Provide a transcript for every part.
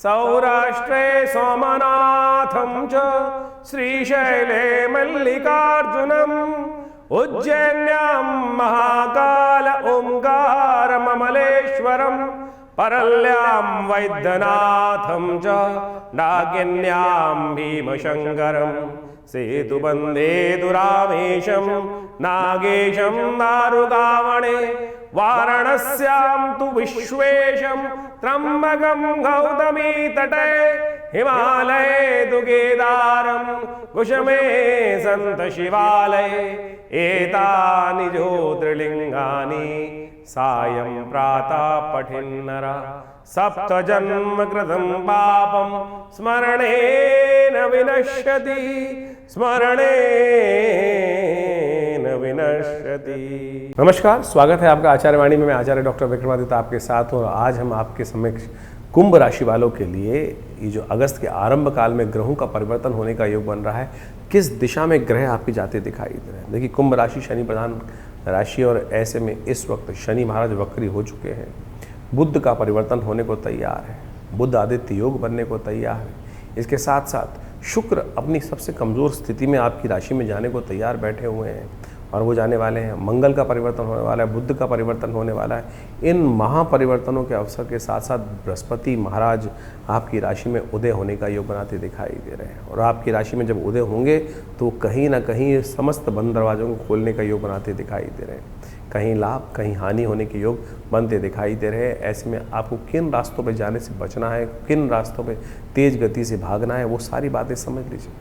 सौराष्ट्रे सोमनाथं च श्रीशैले मल्लिकार्जुनम् उज्जैन्यां महाकाल ओंकारममलेश्वरम् परल्यां वैद्यनाथं च नागिन्यां भीमशङ्करम् सेतुबन्धे दुरामेशं नागेशं दारुकावणे वाराणस्यां तु विश्वेशं त्र्यम्बकं गौतमी तटे हिमालये तु केदारं कुशमे सन्त शिवालये एतानि ज्योतिर्लिङ्गानि सायं प्रातः पठिन्नरा सप्तजन्म कृतं पापं स्मरणेन विनश्यति स्मरणेन विनश्यति। नमस्कार, स्वागत है आपका आचार्यवाणी में। मैं आचार्य डॉक्टर विक्रमादित्य आपके साथ हूँ और आज हम आपके समक्ष कुंभ राशि वालों के लिए ये जो अगस्त के आरंभ काल में ग्रहों का परिवर्तन होने का योग बन रहा है, किस दिशा में ग्रह आपकी जाते दिखाई दे रहे हैं। देखिए, कुंभ राशि शनि प्रधान राशि और ऐसे में इस वक्त शनि महाराज वक्री हो चुके हैं। बुध का परिवर्तन होने को तैयार है, बुध आदित्य योग बनने को तैयार है। इसके साथ साथ शुक्र अपनी सबसे कमज़ोर स्थिति में आपकी राशि में जाने को तैयार बैठे हुए हैं और वो जाने वाले हैं। मंगल का परिवर्तन होने वाला है, बुध का परिवर्तन होने वाला है। इन महापरिवर्तनों के अवसर के साथ साथ बृहस्पति महाराज आपकी राशि में उदय होने का योग बनाते दिखाई दे रहे हैं और आपकी राशि में जब उदय होंगे तो कहीं ना कहीं समस्त बंद दरवाजों को खोलने का योग बनाते दिखाई दे रहे हैं। कहीं लाभ कहीं हानि होने के योग बनते दिखाई दे रहे हैं। ऐसे में आपको किन रास्तों पर जाने से बचना है, किन रास्तों पर तेज गति से भागना है, वो सारी बातें समझ लीजिए।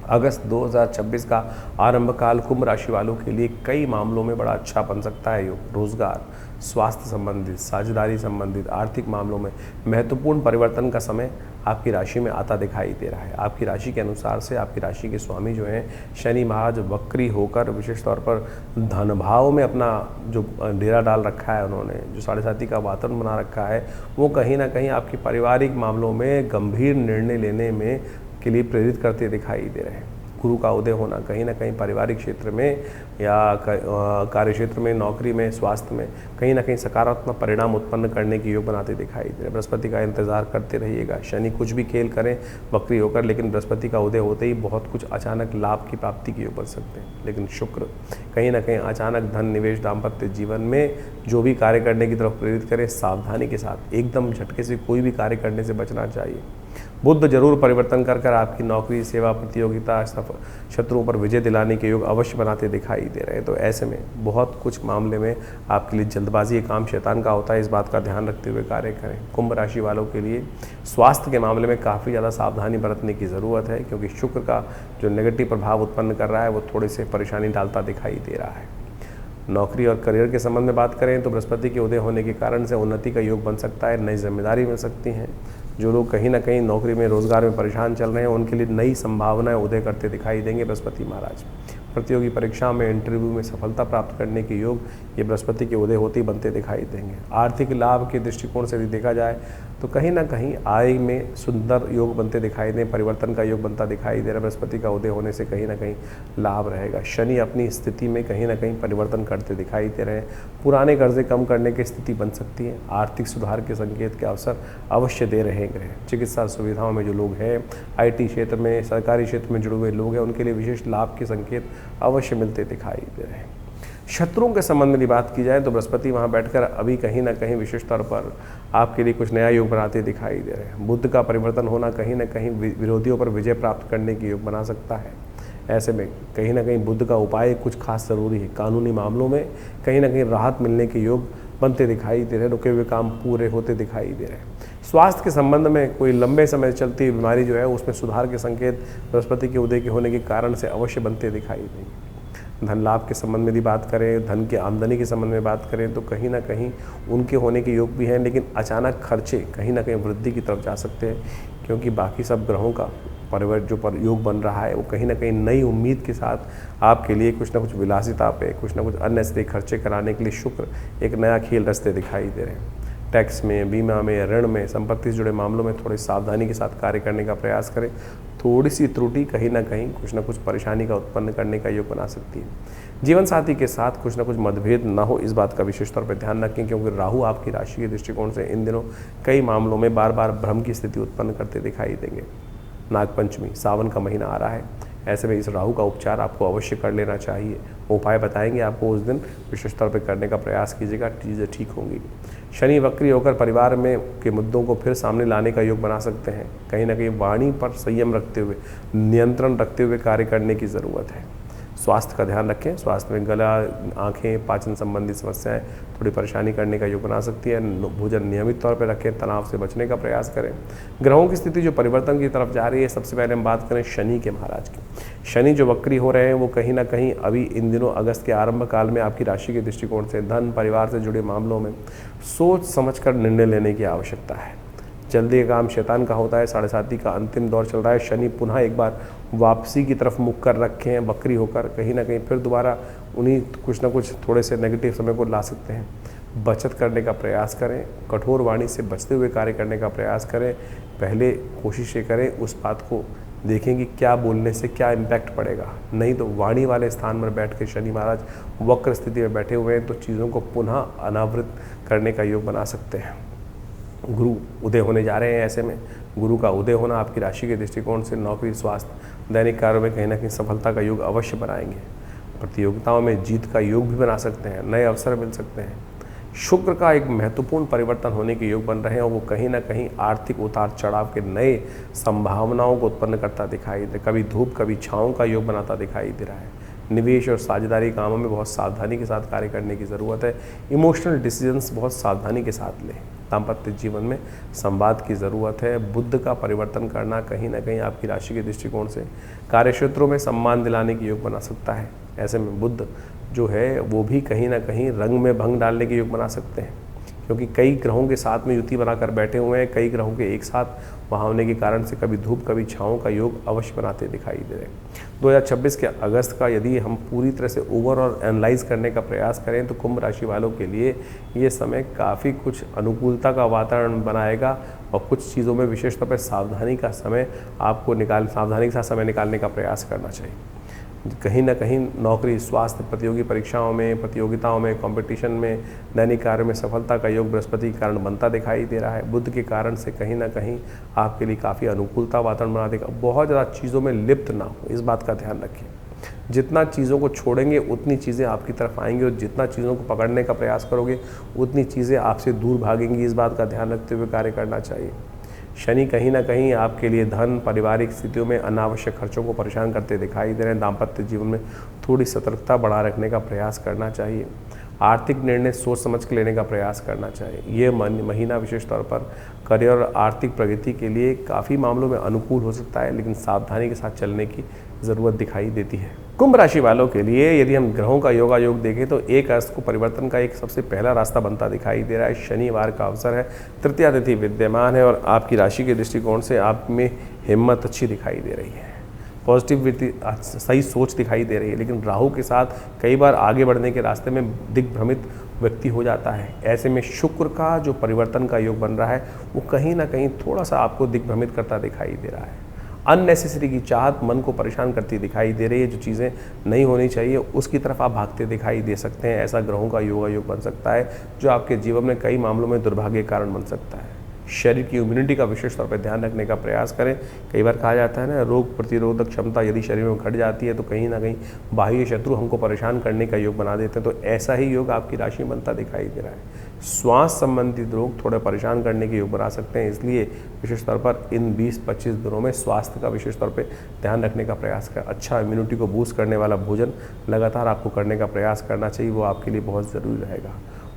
अगस्त 2026 का आरंभ काल कुंभ राशि वालों के लिए कई मामलों में बड़ा अच्छा बन सकता है योग। रोजगार, स्वास्थ्य संबंधित, साझेदारी संबंधित, आर्थिक मामलों में महत्वपूर्ण परिवर्तन का समय आपकी राशि में आता दिखाई दे रहा है। आपकी राशि के अनुसार से आपकी राशि के स्वामी जो हैं शनि महाराज वक्री होकर विशेष तौर पर धन भाव में अपना जो डेरा डाल रखा है, उन्होंने जो साढ़े साथी का वातावरण बना रखा है, वो कहीं ना कहीं आपकी पारिवारिक मामलों में गंभीर निर्णय लेने में के लिए प्रेरित करते दिखाई दे रहे हैं। गुरु का उदय होना कहीं ना कहीं पारिवारिक क्षेत्र में या कार्य क्षेत्र में, नौकरी में, स्वास्थ्य में कहीं ना कहीं सकारात्मक परिणाम उत्पन्न करने की योग बनाते दिखाई दे रहे हैं। बृहस्पति का इंतजार करते रहिएगा। शनि कुछ भी खेल करें वक्री होकर, लेकिन बृहस्पति का उदय होते ही बहुत कुछ अचानक लाभ की प्राप्ति की योग बन सकते हैं। लेकिन शुक्र कहीं ना कहीं अचानक धन निवेश दाम्पत्य जीवन में जो भी कार्य करने की तरफ प्रेरित करें, सावधानी के साथ, एकदम झटके से कोई भी कार्य करने से बचना चाहिए। बुध जरूर परिवर्तन कर आपकी नौकरी, सेवा, प्रतियोगिता, शत्रुओं पर विजय दिलाने के योग अवश्य बनाते दिखाई दे रहे हैं। तो ऐसे में बहुत कुछ मामले में आपके लिए जल्दबाजी का काम शैतान का होता है, इस बात का ध्यान रखते हुए कार्य करें। कुंभ राशि वालों के लिए स्वास्थ्य के मामले में काफ़ी ज़्यादा सावधानी बरतने की ज़रूरत है, क्योंकि शुक्र का जो नेगेटिव प्रभाव उत्पन्न कर रहा है वो थोड़े से परेशानी डालता दिखाई दे रहा है। नौकरी और करियर के संबंध में बात करें तो बृहस्पति के उदय होने के कारण से उन्नति का योग बन सकता है, नई जिम्मेदारी मिल सकती हैं। जो लोग कहीं ना कहीं नौकरी में, रोजगार में परेशान चल रहे हैं, उनके लिए नई संभावनाएं उदय करते दिखाई देंगे बृहस्पति महाराज। प्रतियोगी परीक्षा में, इंटरव्यू में सफलता प्राप्त करने के योग ये बृहस्पति के उदय होते ही बनते दिखाई देंगे। आर्थिक लाभ के दृष्टिकोण से यदि देखा जाए तो कहीं ना कहीं आय में सुंदर योग बनते दिखाई दें, परिवर्तन का योग बनता दिखाई दे रहा है। बृहस्पति का उदय होने से कहीं ना कहीं लाभ रहेगा। शनि अपनी स्थिति में कहीं ना कहीं परिवर्तन करते दिखाई दे रहे हैं। पुराने कर्जे कम करने की स्थिति बन सकती है। आर्थिक सुधार के संकेत के अवसर अवश्य दे रहे हैं। चिकित्सा सुविधाओं में जो लोग हैं, IT क्षेत्र में, सरकारी क्षेत्र में जुड़े हुए लोग हैं, उनके लिए विशेष लाभ के संकेत अवश्य मिलते दिखाई दे रहे हैं। शत्रुओं के संबंध में बात की जाए तो बृहस्पति वहाँ बैठकर अभी कहीं ना कहीं विशेष तौर पर आपके लिए कुछ नया योग बनाते दिखाई दे रहे हैं। बुध का परिवर्तन होना कहीं ना कहीं विरोधियों पर विजय प्राप्त करने की योग बना सकता है। ऐसे में कहीं ना कहीं बुध का उपाय कुछ खास ज़रूरी है। कानूनी मामलों में कहीं ना कहीं राहत मिलने के योग बनते दिखाई दे रहे हैं। रुके हुए काम पूरे होते दिखाई दे रहे हैं। स्वास्थ्य के संबंध में कोई लंबे समय चलती बीमारी जो है उसमें सुधार के संकेत बृहस्पति के उदय के होने के कारण से अवश्य बनते दिखाई देंगे। धन लाभ के संबंध में यदि बात करें, धन की आमदनी के संबंध में बात करें तो कहीं ना कहीं उनके होने के योग भी हैं, लेकिन अचानक खर्चे कहीं ना कहीं वृद्धि की तरफ जा सकते हैं, क्योंकि बाकी सब ग्रहों का योग बन रहा है वो कहीं ना कहीं नई उम्मीद के साथ आपके लिए कुछ ना कुछ विलासिता पे, कुछ ना कुछ अननेसेसरी खर्चे कराने के लिए शुक्र एक नया खेल रचते दिखाई दे रहे हैं। टैक्स में, बीमा में, ऋण में, संपत्ति से जुड़े मामलों में थोड़ी सावधानी के साथ कार्य करने का प्रयास करें। थोड़ी सी त्रुटि कहीं ना कुछ परेशानी का उत्पन्न करने का योग बना सकती है। जीवन साथी के साथ कुछ ना कुछ मतभेद ना हो, इस बात का विशेष तौर पर ध्यान रखें, क्योंकि राहु आपकी राशि के दृष्टिकोण से इन दिनों कई मामलों में बार बार भ्रम की स्थिति उत्पन्न करते दिखाई देंगे। नागपंचमी, सावन का महीना आ रहा है, ऐसे में इस राहु का उपचार आपको अवश्य कर लेना चाहिए। उपाय बताएंगे आपको, उस दिन विशेष तौर पर करने का प्रयास कीजिएगा, चीज़ें ठीक होंगी। शनि वक्री होकर परिवार में के मुद्दों को फिर सामने लाने का योग बना सकते हैं। कहीं ना कहीं वाणी पर संयम रखते हुए, नियंत्रण रखते हुए कार्य करने की ज़रूरत है। स्वास्थ्य का ध्यान रखें, स्वास्थ्य में गला, आँखें, पाचन संबंधी समस्याएं थोड़ी परेशानी करने का योग बना सकती है। भोजन नियमित तौर पर रखें, तनाव से बचने का प्रयास करें। ग्रहों की स्थिति जो परिवर्तन की तरफ जा रही है, सबसे पहले हम बात करें शनि के महाराज की। शनि जो वक्री हो रहे हैं वो कहीं ना कहीं अभी इन दिनों अगस्त के आरंभ काल में आपकी राशि के दृष्टिकोण से धन, परिवार से जुड़े मामलों में सोच समझ कर निर्णय लेने की आवश्यकता है। जल्दी का काम शैतान का होता है। 7.5 का अंतिम दौर चल रहा है। शनि पुनः एक बार वापसी की तरफ मुख कर रखे हैं, वक्री होकर कहीं ना कहीं फिर दोबारा उन्हीं कुछ ना कुछ थोड़े से नेगेटिव समय को ला सकते हैं। बचत करने का प्रयास करें, कठोर वाणी से बचते हुए कार्य करने का प्रयास करें। पहले कोशिश ये करें, उस बात को देखें कि क्या बोलने से क्या इम्पैक्ट पड़ेगा। नहीं तो वाणी वाले स्थान पर बैठ के शनि महाराज वक्र स्थिति में बैठे हुए हैं, तो चीज़ों को पुनः अनावृत करने का योग बना सकते हैं। गुरु उदय होने जा रहे हैं, ऐसे में गुरु का उदय होना आपकी राशि के दृष्टिकोण से नौकरी, स्वास्थ्य, दैनिक कार्यों में कहीं ना कहीं सफलता का योग अवश्य बनाएंगे। प्रतियोगिताओं में जीत का योग भी बना सकते हैं, नए अवसर मिल सकते हैं। शुक्र का एक महत्वपूर्ण परिवर्तन होने के योग बन रहे हैं और वो कहीं ना कहीं आर्थिक उतार चढ़ाव के नए संभावनाओं को उत्पन्न करता दिखाई दे, कभी धूप कभी छाँव का योग बनाता दिखाई दे रहा है। निवेश और साझेदारी कामों में बहुत सावधानी के साथ कार्य करने की ज़रूरत है। इमोशनल डिसीजंस बहुत सावधानी के साथ लें। दाम्पत्य जीवन में संवाद की ज़रूरत है। बुद्ध का परिवर्तन करना कहीं ना कहीं आपकी राशि के दृष्टिकोण से कार्यक्षेत्रों में सम्मान दिलाने की योग बना सकता है। ऐसे में बुद्ध जो है वो भी कहीं ना कहीं रंग में भंग डालने के योग बना सकते हैं, क्योंकि कई ग्रहों के साथ में युति बनाकर बैठे हुए हैं। कई ग्रहों के एक साथ वहाँ होने के कारण से कभी धूप कभी छाँव का योग अवश्य बनाते दिखाई दे रहे हैं। 2026 के अगस्त का यदि हम पूरी तरह से ओवरऑल एनालाइज करने का प्रयास करें तो कुंभ राशि वालों के लिए ये समय काफ़ी कुछ अनुकूलता का वातावरण बनाएगा और कुछ चीज़ों में विशेष तौर पर सावधानी के साथ समय निकालने का प्रयास करना चाहिए। कहीं ना कहीं नौकरी, स्वास्थ्य, प्रतियोगी परीक्षाओं में, प्रतियोगिताओं में, कंपटीशन में, दैनिक कार्य में सफलता का योग बृहस्पति के कारण बनता दिखाई दे रहा है। बुध के कारण से कहीं ना कहीं आपके लिए काफ़ी अनुकूलता वातावरण बना देगा। बहुत ज़्यादा चीज़ों में लिप्त ना हो, इस बात का ध्यान रखें। जितना चीज़ों को छोड़ेंगे उतनी चीज़ें आपकी तरफ आएंगी और जितना चीज़ों को पकड़ने का प्रयास करोगे उतनी चीज़ें आपसे दूर भागेंगी। इस बात का ध्यान रखते हुए कार्य करना चाहिए। शनि कहीं ना कहीं आपके लिए धन, पारिवारिक स्थितियों में अनावश्यक खर्चों को परेशान करते दिखाई दे रहे हैं। दाम्पत्य जीवन में थोड़ी सतर्कता बढ़ा रखने का प्रयास करना चाहिए। आर्थिक निर्णय सोच समझ के लेने का प्रयास करना चाहिए। ये महीना विशेष तौर पर करियर और आर्थिक प्रगति के लिए काफ़ी मामलों में अनुकूल हो सकता है, लेकिन सावधानी के साथ चलने की ज़रूरत दिखाई देती है। कुंभ राशि वालों के लिए यदि हम ग्रहों का योगायोग देखें तो 1 अगस्त को परिवर्तन का एक सबसे पहला रास्ता बनता दिखाई दे रहा है। शनिवार का अवसर है, तृतीया तिथि विद्यमान है और आपकी राशि के दृष्टिकोण से आप में हिम्मत अच्छी दिखाई दे रही है। पॉजिटिविटी, सही सोच दिखाई दे रही है, लेकिन राहु के साथ कई बार आगे बढ़ने के रास्ते में दिग्भ्रमित व्यक्ति हो जाता है। ऐसे में शुक्र का जो परिवर्तन का योग बन रहा है वो कहीं ना कहीं थोड़ा सा आपको दिग्भ्रमित करता दिखाई दे रहा है। अननेसेसरी की चाहत मन को परेशान करती दिखाई दे रही है। जो चीज़ें नहीं होनी चाहिए उसकी तरफ आप भागते दिखाई दे सकते हैं। ऐसा ग्रहों का योग बन सकता है जो आपके जीवन में कई मामलों में दुर्भाग्य के कारण बन सकता है। शरीर की इम्यूनिटी का विशेष तौर पर ध्यान रखने का प्रयास करें। कई बार कहा जाता है ना, रोग प्रतिरोधक क्षमता यदि शरीर में घट जाती है तो कहीं ना कहीं बाह्य शत्रु हमको परेशान करने का योग बना देते हैं। तो ऐसा ही योग आपकी राशि में बनता दिखाई दे रहा है। श्वास संबंधित रोग थोड़े परेशान करने के योग बना सकते हैं, इसलिए विशेष तौर पर इन 20-25 दिनों में स्वास्थ्य का विशेष तौर पर ध्यान रखने का प्रयास करें। अच्छा इम्यूनिटी को बूस्ट करने वाला भोजन लगातार आपको करने का प्रयास करना चाहिए, वो आपके लिए बहुत ज़रूरी रहेगा।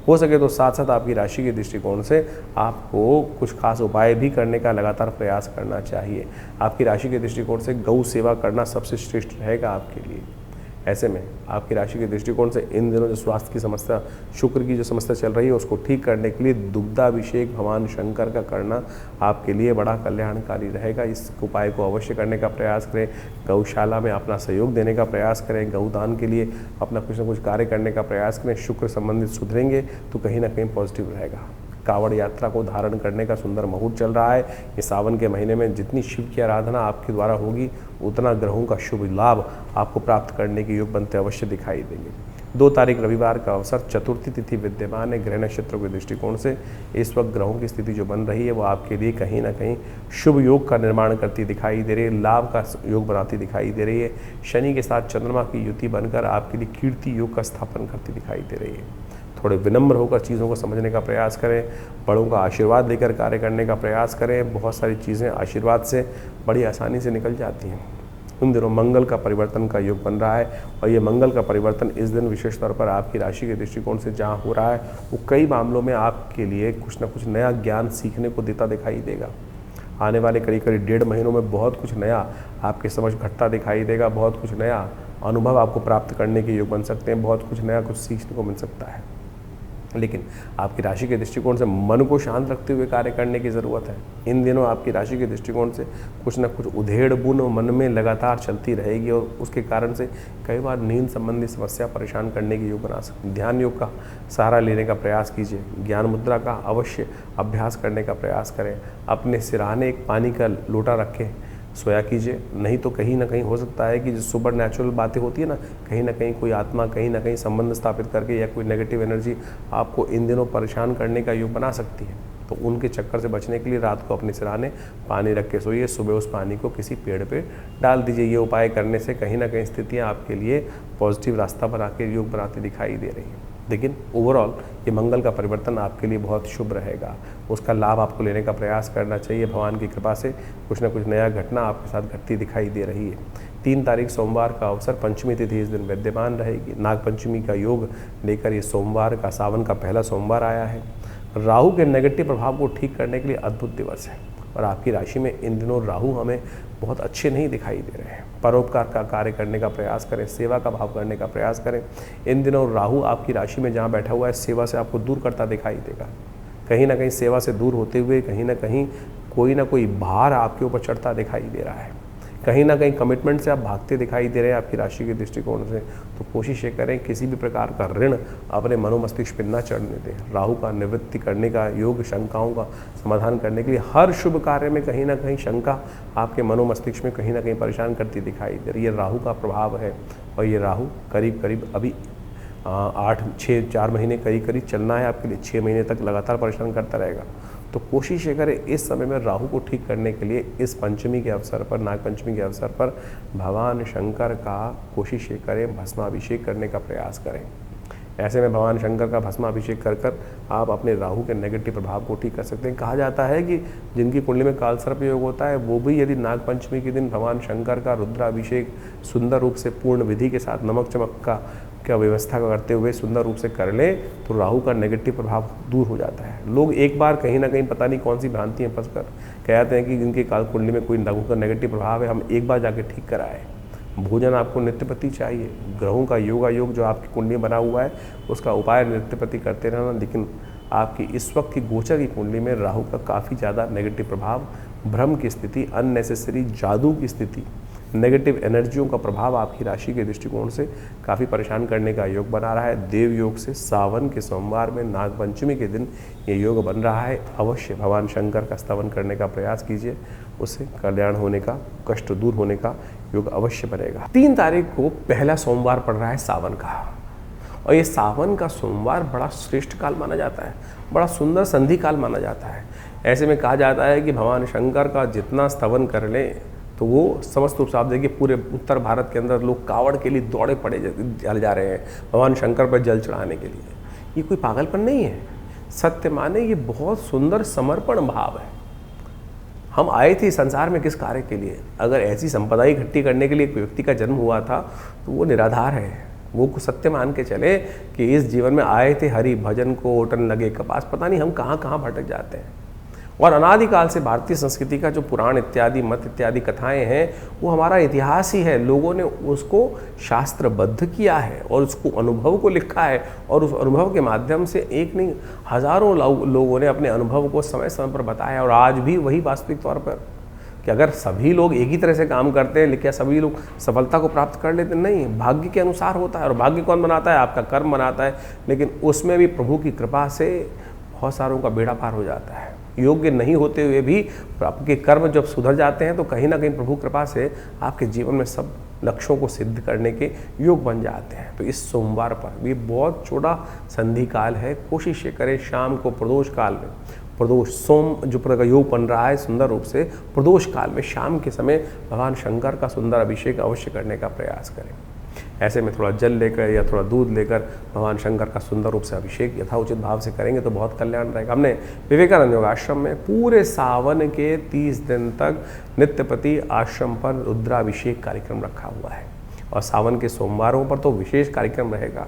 हो सके तो साथ साथ आपकी राशि के दृष्टिकोण से आपको कुछ खास उपाय भी करने का लगातार प्रयास करना चाहिए। आपकी राशि के दृष्टिकोण से गौ सेवा करना सबसे श्रेष्ठ रहेगा आपके लिए। ऐसे में आपकी राशि के दृष्टिकोण से इन दिनों जो स्वास्थ्य की समस्या, शुक्र की जो समस्या चल रही है उसको ठीक करने के लिए दुग्धाभिषेक भगवान शंकर का करना आपके लिए बड़ा कल्याणकारी रहेगा। इस उपाय को अवश्य करने का प्रयास करें। गौशाला में अपना सहयोग देने का प्रयास करें। गौदान के लिए अपना कुछ न कुछ कार्य करने का प्रयास करें। शुक्र संबंधित सुधरेंगे तो कहीं ना कहीं पॉजिटिव रहेगा। कावड़ यात्रा को धारण करने का सुंदर मुहूर्त चल रहा है। ये सावन के महीने में जितनी शिव की आराधना आपके द्वारा होगी उतना ग्रहों का शुभ लाभ आपको प्राप्त करने के योग बनते अवश्य दिखाई देंगे। 2 तारीख रविवार का अवसर, चतुर्थी तिथि विद्यमान है। ग्रह नक्षत्रों के दृष्टिकोण से इस वक्त ग्रहों की स्थिति जो बन रही है वो आपके लिए कहीं ना कहीं शुभ योग का निर्माण करती दिखाई दे रही है, लाभ का योग बनाती दिखाई दे रही है। शनि के साथ चंद्रमा की युति बनकर आपके लिए कीर्ति योग का स्थापन करती दिखाई दे रही है। थोड़े विनम्र होकर चीज़ों को समझने का प्रयास करें, बड़ों का आशीर्वाद लेकर कार्य करने का प्रयास करें। बहुत सारी चीज़ें आशीर्वाद से बड़ी आसानी से निकल जाती हैं। उन दिनों मंगल का परिवर्तन का योग बन रहा है और ये मंगल का परिवर्तन इस दिन विशेष तौर पर आपकी राशि के दृष्टिकोण से जहाँ हो रहा है वो कई मामलों में आपके लिए कुछ ना कुछ नया ज्ञान सीखने को देता दिखाई देगा। आने वाले करीब 1.5 महीनों में बहुत कुछ नया आपके समझ घटता दिखाई देगा। बहुत कुछ नया अनुभव आपको प्राप्त करने के योग बन सकते हैं। बहुत कुछ नया कुछ सीखने को मिल सकता है, लेकिन आपकी राशि के दृष्टिकोण से मन को शांत रखते हुए कार्य करने की ज़रूरत है। इन दिनों आपकी राशि के दृष्टिकोण से कुछ न कुछ उधेड़ बुन मन में लगातार चलती रहेगी और उसके कारण से कई बार नींद संबंधी समस्या परेशान करने की योग बना सकती है। ध्यान योग का सहारा लेने का प्रयास कीजिए। ज्ञान मुद्रा का अवश्य अभ्यास करने का प्रयास करें। अपने सिरहाने एक पानी का लोटा रखें, सोया कीजिए। नहीं तो कहीं ना कहीं हो सकता है कि जो सुपर नेचुरल बातें होती है ना कहीं कोई आत्मा कहीं ना कहीं संबंध स्थापित करके या कोई नेगेटिव एनर्जी आपको इन दिनों परेशान करने का योग बना सकती है। तो उनके चक्कर से बचने के लिए रात को अपने सिरहाने पानी रख के सोइए। सुबह उस पानी को किसी पेड़ पे डाल दीजिए। ये उपाय करने से कहीं ना कहीं स्थितियाँ आपके लिए पॉजिटिव रास्ता बना के योग बनाती दिखाई दे रही हैं। लेकिन ओवरऑल ये मंगल का परिवर्तन आपके लिए बहुत शुभ रहेगा। उसका लाभ आपको लेने का प्रयास करना चाहिए। भगवान की कृपा से कुछ ना कुछ नया घटना आपके साथ घटती दिखाई दे रही है। 3 तारीख सोमवार का अवसर, पंचमी तिथि इस दिन विद्यमान रहेगी। नागपंचमी का योग लेकर ये सोमवार का सावन का पहला सोमवार आया है। राहु के नेगेटिव प्रभाव को ठीक करने के लिए अद्भुत दिवस है और आपकी राशि में इन दिनों राहु हमें बहुत अच्छे नहीं दिखाई दे रहे हैं। परोपकार का कार्य करने का प्रयास करें, सेवा का भाव करने का प्रयास करें। इन दिनों राहु आपकी राशि में जहाँ बैठा हुआ है सेवा से आपको दूर करता दिखाई देगा। कहीं ना कहीं सेवा से दूर होते हुए कहीं ना कोई भार आपके ऊपर चढ़ता दिखाई दे रहा है। कहीं ना कहीं कमिटमेंट से आप भागते दिखाई दे रहे हैं आपकी राशि के दृष्टिकोण से। तो कोशिश ये करें किसी भी प्रकार का ऋण अपने मनोमस्तिष्क पर न चढ़ने दें। राहु का निवृत्ति करने का योग, शंकाओं का समाधान करने के लिए हर शुभ कार्य में कहीं ना कहीं शंका आपके मनोमस्तिष्क में कहीं ना कहीं परेशान करती दिखाई दे रही है। राहु का प्रभाव है और ये राहु करीब अभी 4 महीने करीब चलना है आपके लिए। 6 महीने तक लगातार परेशान करता रहेगा। तो कोशिश ये करें इस समय में राहु को ठीक करने के लिए इस पंचमी के अवसर पर, नागपंचमी के अवसर पर भगवान शंकर का कोशिश ये करें भस्माभिषेक करने का प्रयास करें। ऐसे में भगवान शंकर का भस्माभिषेक कर आप अपने राहु के नेगेटिव प्रभाव को ठीक कर सकते हैं। कहा जाता है कि जिनकी कुंडली में कालसर्प योग होता है वो भी यदि नागपंचमी के दिन भगवान शंकर का रुद्राभिषेक सुंदर रूप से पूर्ण विधि के साथ नमक चमक का व्यवस्था करते हुए सुंदर रूप से कर लें तो राहु का नेगेटिव प्रभाव दूर हो जाता है। लोग एक बार कहीं ना कहीं पता नहीं कौन सी भ्रांति में फंसकर कहते हैं कि जिनकी काल कुंडली में कोई राहु का नेगेटिव प्रभाव है हम एक बार जाके ठीक कराएं। भोजन आपको नित्यपति चाहिए। ग्रहों का योग जो आपकी कुंडली में बना हुआ है उसका उपाय नित्यपति करते रहना। लेकिन आपकी इस वक्त की गोचर की कुंडली में राहु का काफ़ी ज़्यादा नेगेटिव प्रभाव, भ्रम की स्थिति, अननेसेसरी जादू की स्थिति, नेगेटिव एनर्जियों का प्रभाव आपकी राशि के दृष्टिकोण से काफ़ी परेशान करने का योग बना रहा है। देव योग से सावन के सोमवार में नागपंचमी के दिन ये योग बन रहा है। अवश्य भगवान शंकर का स्तवन करने का प्रयास कीजिए, उससे कल्याण होने का, कष्ट दूर होने का योग अवश्य बनेगा। 3 तारीख को पहला सोमवार पड़ रहा है सावन का और ये सावन का सोमवार बड़ा श्रेष्ठ काल माना जाता है, बड़ा सुंदर संधि काल माना जाता है। ऐसे में कहा जाता है कि भगवान शंकर का जितना स्तवन कर लें तो वो समस्त रूप से आप देखिए पूरे उत्तर भारत के अंदर लोग कावड़ के लिए दौड़े पड़े जा रहे हैं भगवान शंकर पर जल चढ़ाने के लिए। ये कोई पागलपन नहीं है, सत्य माने ये बहुत सुंदर समर्पण भाव है। हम आए थे संसार में किस कार्य के लिए? अगर ऐसी संपदा इकट्ठी करने के लिए एक व्यक्ति का जन्म हुआ था तो वो निराधार है। वो सत्य मान के चले कि इस जीवन में आए थे हरि भजन को ओटन लगे कपास, पता नहीं हम कहाँ कहाँ भटक जाते हैं। और अनादिकाल से भारतीय संस्कृति का जो पुराण इत्यादि मत इत्यादि कथाएं हैं वो हमारा इतिहास ही है। लोगों ने उसको शास्त्रबद्ध किया है और उसको अनुभव को लिखा है और उस अनुभव के माध्यम से एक नहीं हजारों लोगों ने अपने अनुभव को समय समय पर बताया। और आज भी वही वास्तविक तौर पर कि अगर सभी लोग एक ही तरह से काम करते हैं लेकिन क्या सभी लोग सफलता को प्राप्त कर लेते? नहीं, भाग्य के अनुसार होता है। और भाग्य कौन बनाता है? आपका कर्म बनाता है। लेकिन उसमें भी प्रभु की कृपा से बहुत सारों का बेड़ा पार हो जाता है। योग्य नहीं होते हुए भी आपके कर्म जब सुधर जाते हैं तो कहीं ना कहीं प्रभु कृपा से आपके जीवन में सब लक्ष्यों को सिद्ध करने के योग बन जाते हैं। तो इस सोमवार पर भी बहुत छोटा संधि काल है, कोशिश ये करें शाम को प्रदोष काल में, प्रदोष सोम जो का योग बन रहा है सुंदर रूप से, प्रदोष काल में शाम के समय भगवान शंकर का सुंदर अभिषेक अवश्य करने का प्रयास करें। ऐसे में थोड़ा जल लेकर या थोड़ा दूध लेकर भगवान शंकर का सुंदर रूप से अभिषेक यथाउचित भाव से करेंगे तो बहुत कल्याण रहेगा। हमने विवेकानंद योग आश्रम में पूरे सावन के 30 दिन तक नित्यपति आश्रम पर रुद्राभिषेक कार्यक्रम रखा हुआ है और सावन के सोमवारों पर तो विशेष कार्यक्रम रहेगा,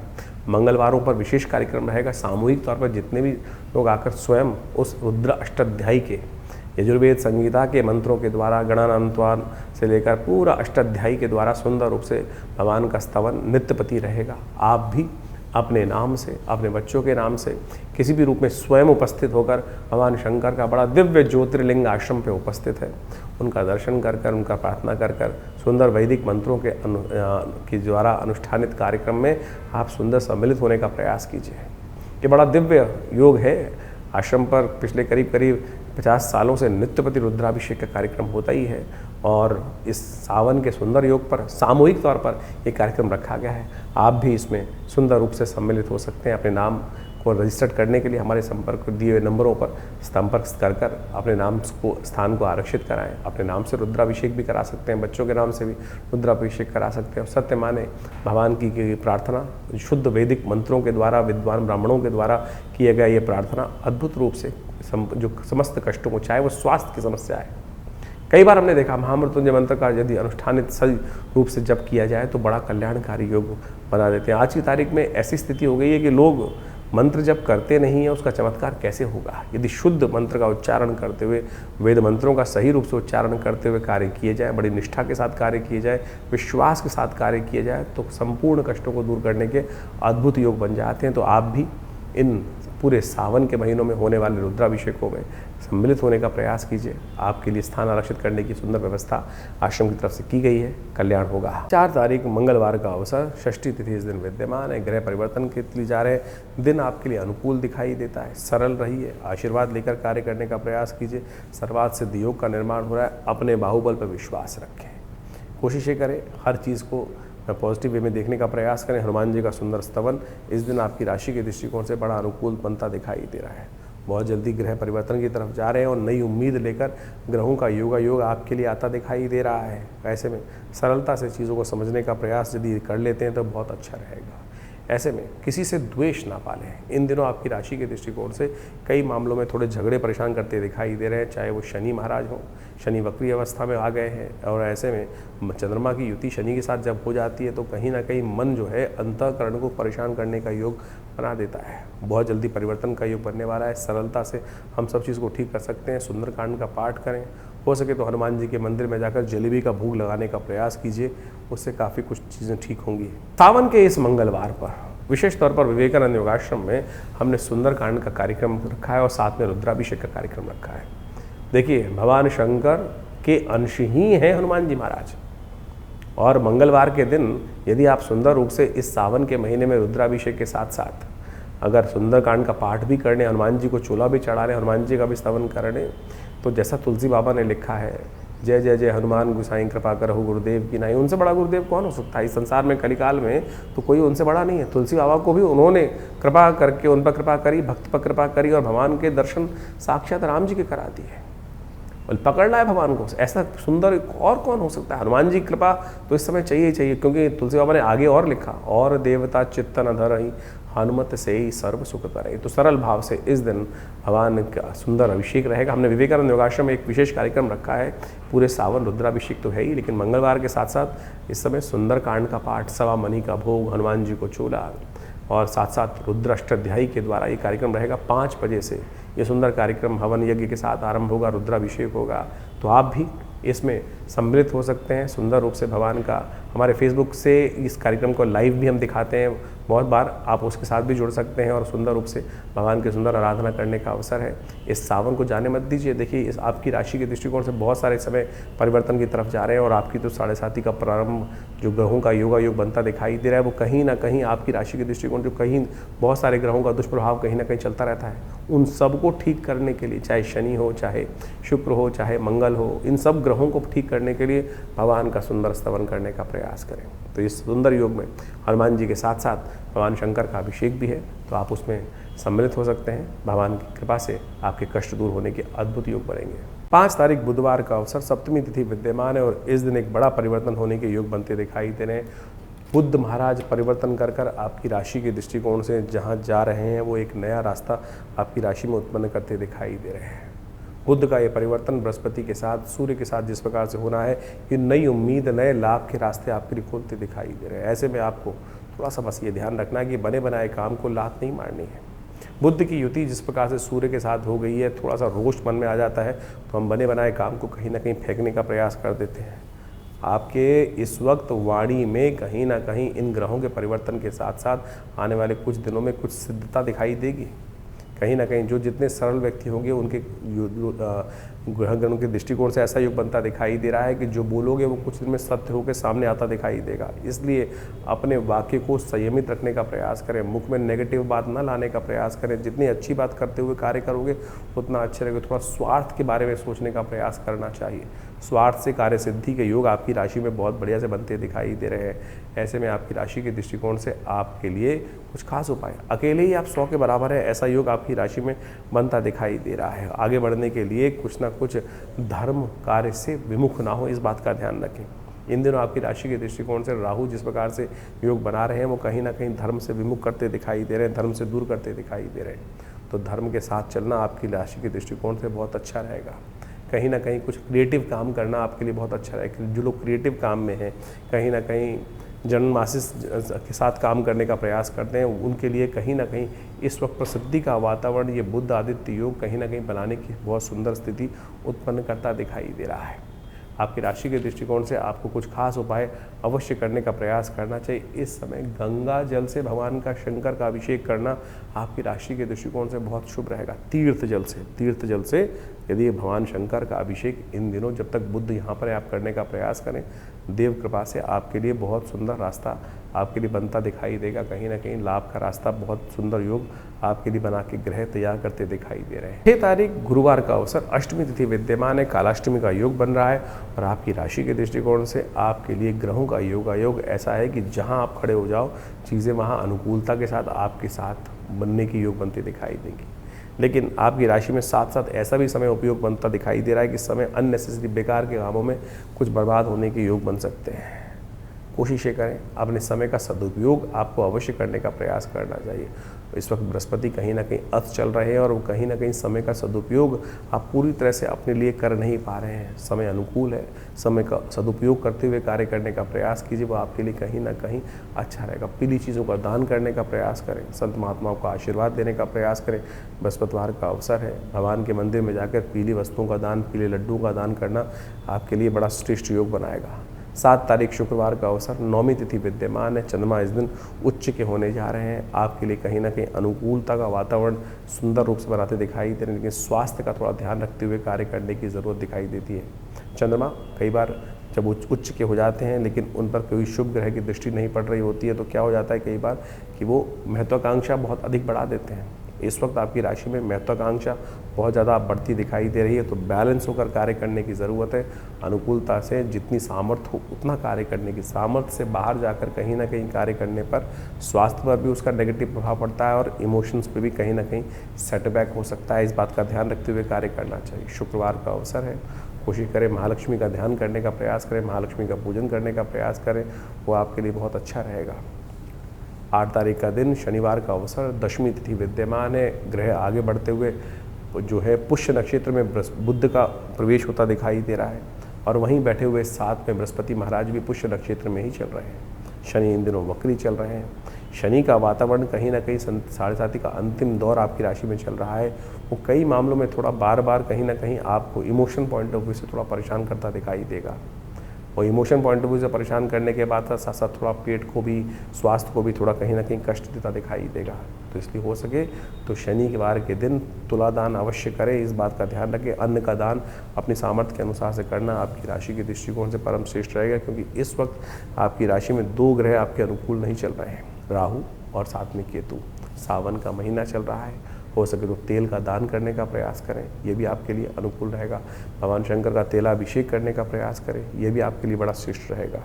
मंगलवारों पर विशेष कार्यक्रम रहेगा। सामूहिक तौर पर जितने भी लोग आकर स्वयं उस रुद्र अष्टाध्यायी के यजुर्वेद संगीता के मंत्रों के द्वारा गणानान्त्वान से लेकर पूरा अष्टाध्यायी के द्वारा सुंदर रूप से भगवान का स्तवन नित्यपति रहेगा। आप भी अपने नाम से, अपने बच्चों के नाम से किसी भी रूप में स्वयं उपस्थित होकर भगवान शंकर का बड़ा दिव्य ज्योतिर्लिंग आश्रम पे उपस्थित है, उनका दर्शन कर कर, उनका प्रार्थना कर कर, सुंदर वैदिक मंत्रों के द्वारा अनुष्ठानित कार्यक्रम में आप सुंदर सम्मिलित होने का प्रयास कीजिए। ये बड़ा दिव्य योग है। आश्रम पर पिछले करीब 50 सालों से नित्यपति रुद्राभिषेक का कार्यक्रम होता ही है और इस सावन के सुंदर योग पर सामूहिक तौर पर ये कार्यक्रम रखा गया है। आप भी इसमें सुंदर रूप से सम्मिलित हो सकते हैं। अपने नाम को रजिस्टर्ड करने के लिए हमारे संपर्क दिए हुए नंबरों पर संपर्क कर कर अपने नाम को, स्थान को आरक्षित कराएं। अपने नाम से रुद्राभिषेक भी करा सकते हैं, बच्चों के नाम से भी रुद्राभिषेक करा सकते हैं। और सत्य माने भगवान की प्रार्थना शुद्ध वैदिक मंत्रों के द्वारा, विद्वान ब्राह्मणों के द्वारा किया गया ये प्रार्थना अद्भुत रूप से जो समस्त कष्टों को, चाहे वो स्वास्थ्य की समस्या है, कई बार हमने देखा महामृत्युंजय मंत्र का यदि अनुष्ठानित सही रूप से जप किया जाए तो बड़ा कल्याणकारी योग बना देते हैं। आज की तारीख में ऐसी स्थिति हो गई है कि लोग मंत्र जप करते नहीं है, उसका चमत्कार कैसे होगा। यदि शुद्ध मंत्र का उच्चारण करते हुए, वेद मंत्रों का सही रूप से उच्चारण करते हुए कार्य किए जाए, बड़ी निष्ठा के साथ कार्य किए जाए, विश्वास के साथ कार्य किए जाए तो संपूर्ण कष्टों को दूर करने के अद्भुत योग बन जाते हैं। तो आप भी इन पूरे सावन के महीनों में होने वाले रुद्राभिषेकों में सम्मिलित होने का प्रयास कीजिए। आपके लिए स्थान आरक्षित करने की सुंदर व्यवस्था आश्रम की तरफ से की गई है, कल्याण होगा। 4 तारीख मंगलवार का अवसर, षष्ठी तिथि इस दिन विद्यमान है। ग्रह परिवर्तन के लिए जा रहे दिन आपके लिए अनुकूल दिखाई देता है। सरल रहिए, आशीर्वाद लेकर कार्य करने का प्रयास कीजिए। सर्वार्थ सिद्ध योग का निर्माण हो रहा है। अपने बाहुबल पर विश्वास रखें, कोशिशें करें हर चीज़ को पॉजिटिव वे में देखने का प्रयास करें। हनुमान जी का सुंदर स्तवन इस दिन आपकी राशि के दृष्टिकोण से बड़ा अनुकूल बनता दिखाई दे रहा है। बहुत जल्दी ग्रह परिवर्तन की तरफ जा रहे हैं और नई उम्मीद लेकर ग्रहों का योग आपके लिए आता दिखाई दे रहा है। ऐसे में सरलता से चीज़ों को समझने का प्रयास यदि कर लेते हैं तो बहुत अच्छा रहेगा। ऐसे में किसी से द्वेष ना पालें। इन दिनों आपकी राशि के दृष्टिकोण से कई मामलों में थोड़े झगड़े परेशान करते दिखाई दे रहे हैं, चाहे वो शनि महाराज हों, शनि वक्री अवस्था में आ गए हैं और ऐसे में चंद्रमा की युति शनि के साथ जब हो जाती है तो कहीं ना कहीं मन जो है अंतःकरण को परेशान करने का योग बना देता है। बहुत जल्दी परिवर्तन का योग बनने वाला है। सरलता से हम सब चीज़ को ठीक कर सकते हैं। सुंदरकांड का पाठ करें, हो सके तो हनुमान जी के मंदिर में जाकर जलेबी का भोग लगाने का प्रयास कीजिए, उससे काफ़ी कुछ चीज़ें ठीक होंगी। सावन के इस मंगलवार पर विशेष तौर पर विवेकानंद योगाश्रम में हमने सुंदरकांड का कार्यक्रम रखा है और साथ में रुद्राभिषेक का कार्यक्रम रखा है। देखिए, भगवान शंकर के अंश ही हैं हनुमान जी महाराज और मंगलवार के दिन यदि आप सुंदर रूप से इस सावन के महीने में रुद्राभिषेक के साथ साथ अगर सुंदरकांड का पाठ भी करने, हनुमान जी को चोला भी चढ़ा लें, हनुमान जी का भी स्तवन करने, तो जैसा तुलसी बाबा ने लिखा है, जय जय जय हनुमान गुसाई कृपा करहु गुरुदेव की नाई। उनसे बड़ा गुरुदेव कौन हो सकता है इस संसार में, कलिकाल में तो कोई उनसे बड़ा नहीं है। तुलसी बाबा को भी उन्होंने कृपा करके उन पर कृपा करी, भक्त पर कृपा करी और भगवान के दर्शन साक्षात राम जी के करा दिए। पकड़ना है भगवान को, ऐसा सुंदर और कौन हो सकता है। हनुमान जी कृपा तो इस समय चाहिए ही चाहिए, क्योंकि तुलसी बाबा ने आगे और लिखा, और देवता चित्त न धरहि हनुमत से ही सर्व सुख करे। तो सरल भाव से इस दिन भगवान का सुंदर अभिषेक रहेगा। हमने विवेकानंद योगाश्रम में एक विशेष कार्यक्रम रखा है। पूरे सावन रुद्राभिषेक तो है ही, लेकिन मंगलवार के साथ साथ इस समय सुंदरकांड का पाठ, सवा मणि का भोग, हनुमान जी को चूला और साथ साथ रुद्र अष्टाध्यायी के द्वारा ये कार्यक्रम रहेगा। 5 बजे से ये सुंदर कार्यक्रम हवन यज्ञ के साथ आरंभ होगा, रुद्राभिषेक होगा। तो आप भी इसमें सम्मिलित हो सकते हैं। सुंदर रूप से भगवान का हमारे फेसबुक से इस कार्यक्रम को लाइव भी हम दिखाते हैं, बहुत बार आप उसके साथ भी जुड़ सकते हैं और सुंदर रूप से भगवान की सुंदर आराधना करने का अवसर है। इस सावन को जाने मत दीजिए। देखिए, इस आपकी राशि के दृष्टिकोण से बहुत सारे समय परिवर्तन की तरफ जा रहे हैं और आपकी तो 7.5 का प्रारंभ जो ग्रहों का योग बनता दिखाई दे रहा है, वो कहीं ना कहीं आपकी राशि के दृष्टिकोण जो कहीं बहुत सारे ग्रहों का दुष्प्रभाव कहीं ना कहीं चलता रहता है, उन सब को ठीक करने के लिए, चाहे शनि हो, चाहे शुक्र हो, चाहे मंगल हो, इन सब ग्रहों को ठीक करने के लिए भगवान का सुंदर स्तवन करने का प्रयास करें। तो इस सुंदर योग में हनुमान जी के साथ साथ भगवान शंकर का अभिषेक भी है, तो आप उसमें सम्मिलित हो सकते हैं। भगवान की कृपा से आपके कष्ट दूर होने के अद्भुत योग बनेंगे। 5 तारीख बुधवार का अवसर, सप्तमी तिथि विद्यमान है और इस दिन एक बड़ा परिवर्तन होने के योग बनते दिखाई दे रहे हैं। बुध महाराज परिवर्तन कर कर आपकी राशि के दृष्टिकोण से जहाँ जा रहे हैं, वो एक नया रास्ता आपकी राशि में उत्पन्न करते दिखाई दे रहे हैं। बुध का ये परिवर्तन बृहस्पति के साथ, सूर्य के साथ जिस प्रकार से होना है, ये नई उम्मीद, नए लाभ के रास्ते आपके लिए खुलते दिखाई दे रहे हैं। ऐसे में आपको थोड़ा सा बस ये ध्यान रखना है कि बने बनाए काम को लात नहीं मारनी है। बुध की युति जिस प्रकार से सूर्य के साथ हो गई है, थोड़ा सा रोष मन में आ जाता है, तो हम बने बनाए काम को कहीं ना कहीं फेंकने का प्रयास कर देते हैं। आपके इस वक्त वाणी में कहीं ना कहीं इन ग्रहों के परिवर्तन के साथ साथ आने वाले कुछ दिनों में कुछ सिद्धता दिखाई देगी। कहीं ना कहीं जो जितने सरल व्यक्ति होंगे उनके ग्रह गणों के दृष्टिकोण से ऐसा योग बनता दिखाई दे रहा है कि जो बोलोगे वो कुछ दिन में सत्य होकर सामने आता दिखाई देगा। इसलिए अपने वाक्य को संयमित रखने का प्रयास करें, मुख में नेगेटिव बात न लाने का प्रयास करें। जितनी अच्छी बात करते हुए कार्य करोगे उतना अच्छा रहेगा। थोड़ा स्वार्थ के बारे में सोचने का प्रयास करना चाहिए। स्वार्थ से कार्य सिद्धि के योग आपकी राशि में बहुत बढ़िया से बनते दिखाई दे रहे हैं। ऐसे में आपकी राशि के दृष्टिकोण से आपके लिए कुछ खास उपाय, अकेले ही आप 100 के बराबर है, ऐसा योग आपकी राशि में बनता दिखाई दे रहा है। आगे बढ़ने के लिए कुछ ना कुछ धर्म कार्य से विमुख ना हो, इस बात का ध्यान रखें। इन दिनों आपकी राशि के दृष्टिकोण से राहु जिस प्रकार से योग बना रहे हैं, वो कहीं ना कहीं धर्म से विमुख करते दिखाई दे रहे हैं, धर्म से दूर करते दिखाई दे रहे हैं। तो धर्म के साथ चलना आपकी राशि के दृष्टिकोण से बहुत अच्छा रहेगा। कहीं ना कहीं कुछ क्रिएटिव काम करना आपके लिए बहुत अच्छा रहेगा। जो लोग क्रिएटिव काम में हैं, कहीं ना कहीं जन्माशीष के साथ काम करने का प्रयास करते हैं, उनके लिए कहीं ना कहीं इस वक्त प्रसिद्धि का वातावरण, ये बुध आदित्य योग कहीं ना कहीं बनाने की बहुत सुंदर स्थिति उत्पन्न करता दिखाई दे रहा है। आपकी राशि के दृष्टिकोण से आपको कुछ खास उपाय अवश्य करने का प्रयास करना चाहिए। इस समय गंगा जल से भगवान का शंकर का अभिषेक करना आपकी राशि के दृष्टिकोण से बहुत शुभ रहेगा। तीर्थ जल से यदि भगवान शंकर का अभिषेक इन दिनों जब तक बुध यहाँ पर आप करने का प्रयास करें, देव कृपा से आपके लिए बहुत सुंदर रास्ता आपके लिए बनता दिखाई देगा। कहीं ना कहीं लाभ का रास्ता, बहुत सुंदर योग आपके लिए बना के ग्रह तैयार करते दिखाई दे रहे हैं। 6 तारीख गुरुवार का अवसर, अष्टमी तिथि विद्यमान है, कालाष्टमी का योग बन रहा है और आपकी राशि के दृष्टिकोण से आपके लिए ग्रहों का योग ऐसा है कि जहां आप खड़े हो जाओ, चीज़ें वहां अनुकूलता के साथ आपके साथ बनने की योग बनती दिखाई देगी। लेकिन आपकी राशि में साथ साथ ऐसा भी समय उपयोग बनता दिखाई दे रहा है कि समय अननेसेसरी बेकार के कामों में कुछ बर्बाद होने के योग बन सकते हैं। कोशिशें करें, अपने समय का सदुपयोग आपको अवश्य करने का प्रयास करना चाहिए। इस वक्त बृहस्पति कहीं ना कहीं अस्त चल रहे हैं और कहीं ना कहीं समय का सदुपयोग आप पूरी तरह से अपने लिए कर नहीं पा रहे हैं। समय अनुकूल है, समय का सदुपयोग करते हुए कार्य करने का प्रयास कीजिए, वो आपके लिए कहीं ना कहीं अच्छा रहेगा। पीली चीज़ों का दान करने का प्रयास करें, संत महात्माओं का आशीर्वाद देने का प्रयास करें। बृहस्पतिवार का अवसर है, भगवान के मंदिर में जाकर पीली वस्तुओं का दान, पीले लड्डू का दान करना आपके लिए बड़ा श्रेष्ठ योग बनाएगा। 7 तारीख शुक्रवार का अवसर, नौमी तिथि विद्यमान है, चंद्रमा इस दिन उच्च के होने जा रहे हैं। आपके लिए कहीं ना कहीं अनुकूलता का वातावरण सुंदर रूप से बनाते दिखाई दे रहे हैं, लेकिन स्वास्थ्य का थोड़ा ध्यान रखते हुए कार्य करने की ज़रूरत दिखाई देती है। चंद्रमा कई बार जब उच्च के हो जाते हैं लेकिन उन पर कोई शुभ ग्रह की दृष्टि नहीं पड़ रही होती है, तो क्या हो जाता है कई बार कि वो महत्वाकांक्षा बहुत अधिक बढ़ा देते हैं। इस वक्त आपकी राशि में महत्वाकांक्षा बहुत ज़्यादा बढ़ती दिखाई दे रही है, तो बैलेंस होकर कार्य करने की ज़रूरत है। अनुकूलता से जितनी सामर्थ्य हो उतना कार्य करने की, सामर्थ्य से बाहर जाकर कहीं ना कहीं कार्य करने पर स्वास्थ्य पर भी उसका नेगेटिव प्रभाव पड़ता है और इमोशंस पे भी कहीं ना कहीं सेटबैक हो सकता है। इस बात का ध्यान रखते हुए कार्य करना चाहिए। शुक्रवार का अवसर है, कोशिश करें महालक्ष्मी का ध्यान करने का प्रयास करें, महालक्ष्मी का पूजन करने का प्रयास करें, वो आपके लिए बहुत अच्छा रहेगा। 8 तारीख का दिन शनिवार का अवसर, दशमी तिथि विद्यमान है। ग्रह आगे बढ़ते हुए जो है पुष्य नक्षत्र में बुध का प्रवेश होता दिखाई दे रहा है और वहीं बैठे हुए साथ में बृहस्पति महाराज भी पुष्य नक्षत्र में ही चल रहे हैं। शनि इन दिनों वक्री चल रहे हैं। शनि का वातावरण कहीं ना कहीं 7.5 का अंतिम दौर आपकी राशि में चल रहा है। वो कई मामलों में थोड़ा बार बार कहीं ना कहीं आपको इमोशन पॉइंट ऑफ व्यू से थोड़ा परेशान करता दिखाई देगा। और इमोशन पॉइंट ऑफ व्यू से परेशान करने के बाद साथ साथ थोड़ा पेट को भी, स्वास्थ्य को भी थोड़ा कहीं ना कहीं कष्ट देता दिखाई देगा। तो इसलिए हो सके तो शनिवार के दिन तुला दान अवश्य करें। इस बात का ध्यान रखें, अन्न का दान अपनी सामर्थ्य के अनुसार से करना आपकी राशि के दृष्टिकोण से परम श्रेष्ठ रहेगा, क्योंकि इस वक्त आपकी राशि में 2 ग्रह आपके अनुकूल नहीं चल रहे हैं, राहु और साथ में केतु। सावन का महीना चल रहा है, हो सके तो तेल का दान करने का प्रयास करें, ये भी आपके लिए अनुकूल रहेगा। भगवान शंकर का तेलाभिषेक करने का प्रयास करें, ये भी आपके लिए बड़ा श्रेष्ठ रहेगा।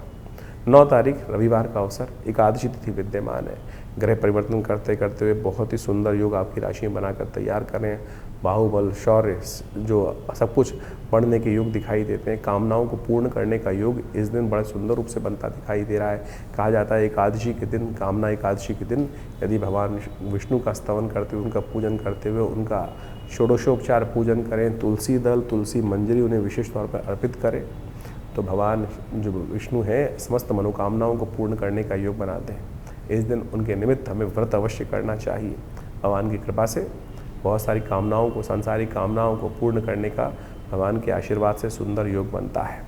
9 तारीख रविवार का अवसर, एकादशी तिथि विद्यमान है। ग्रह परिवर्तन करते करते हुए बहुत ही सुंदर योग आपकी राशि में बनाकर तैयार करें। बाहुबल, शौर्य, जो सब कुछ बढ़ने के योग दिखाई देते हैं। कामनाओं को पूर्ण करने का योग इस दिन बड़े सुंदर रूप से बनता दिखाई दे रहा है। कहा जाता है एकादशी के दिन, कामना एकादशी के दिन यदि भगवान विष्णु का स्तवन करते हुए, उनका पूजन करते हुए, उनका षोडशोपचार पूजन करें, तुलसी दल, तुलसी मंजरी उन्हें विशेष तौर पर अर्पित करें, तो भगवान जो विष्णु हैं समस्त मनोकामनाओं को पूर्ण करने का योग बनाते हैं। इस दिन उनके निमित्त हमें व्रत अवश्य करना चाहिए। भगवान की कृपा से बहुत सारी कामनाओं को, सांसारिक कामनाओं को पूर्ण करने का भगवान के आशीर्वाद से सुंदर योग बनता है।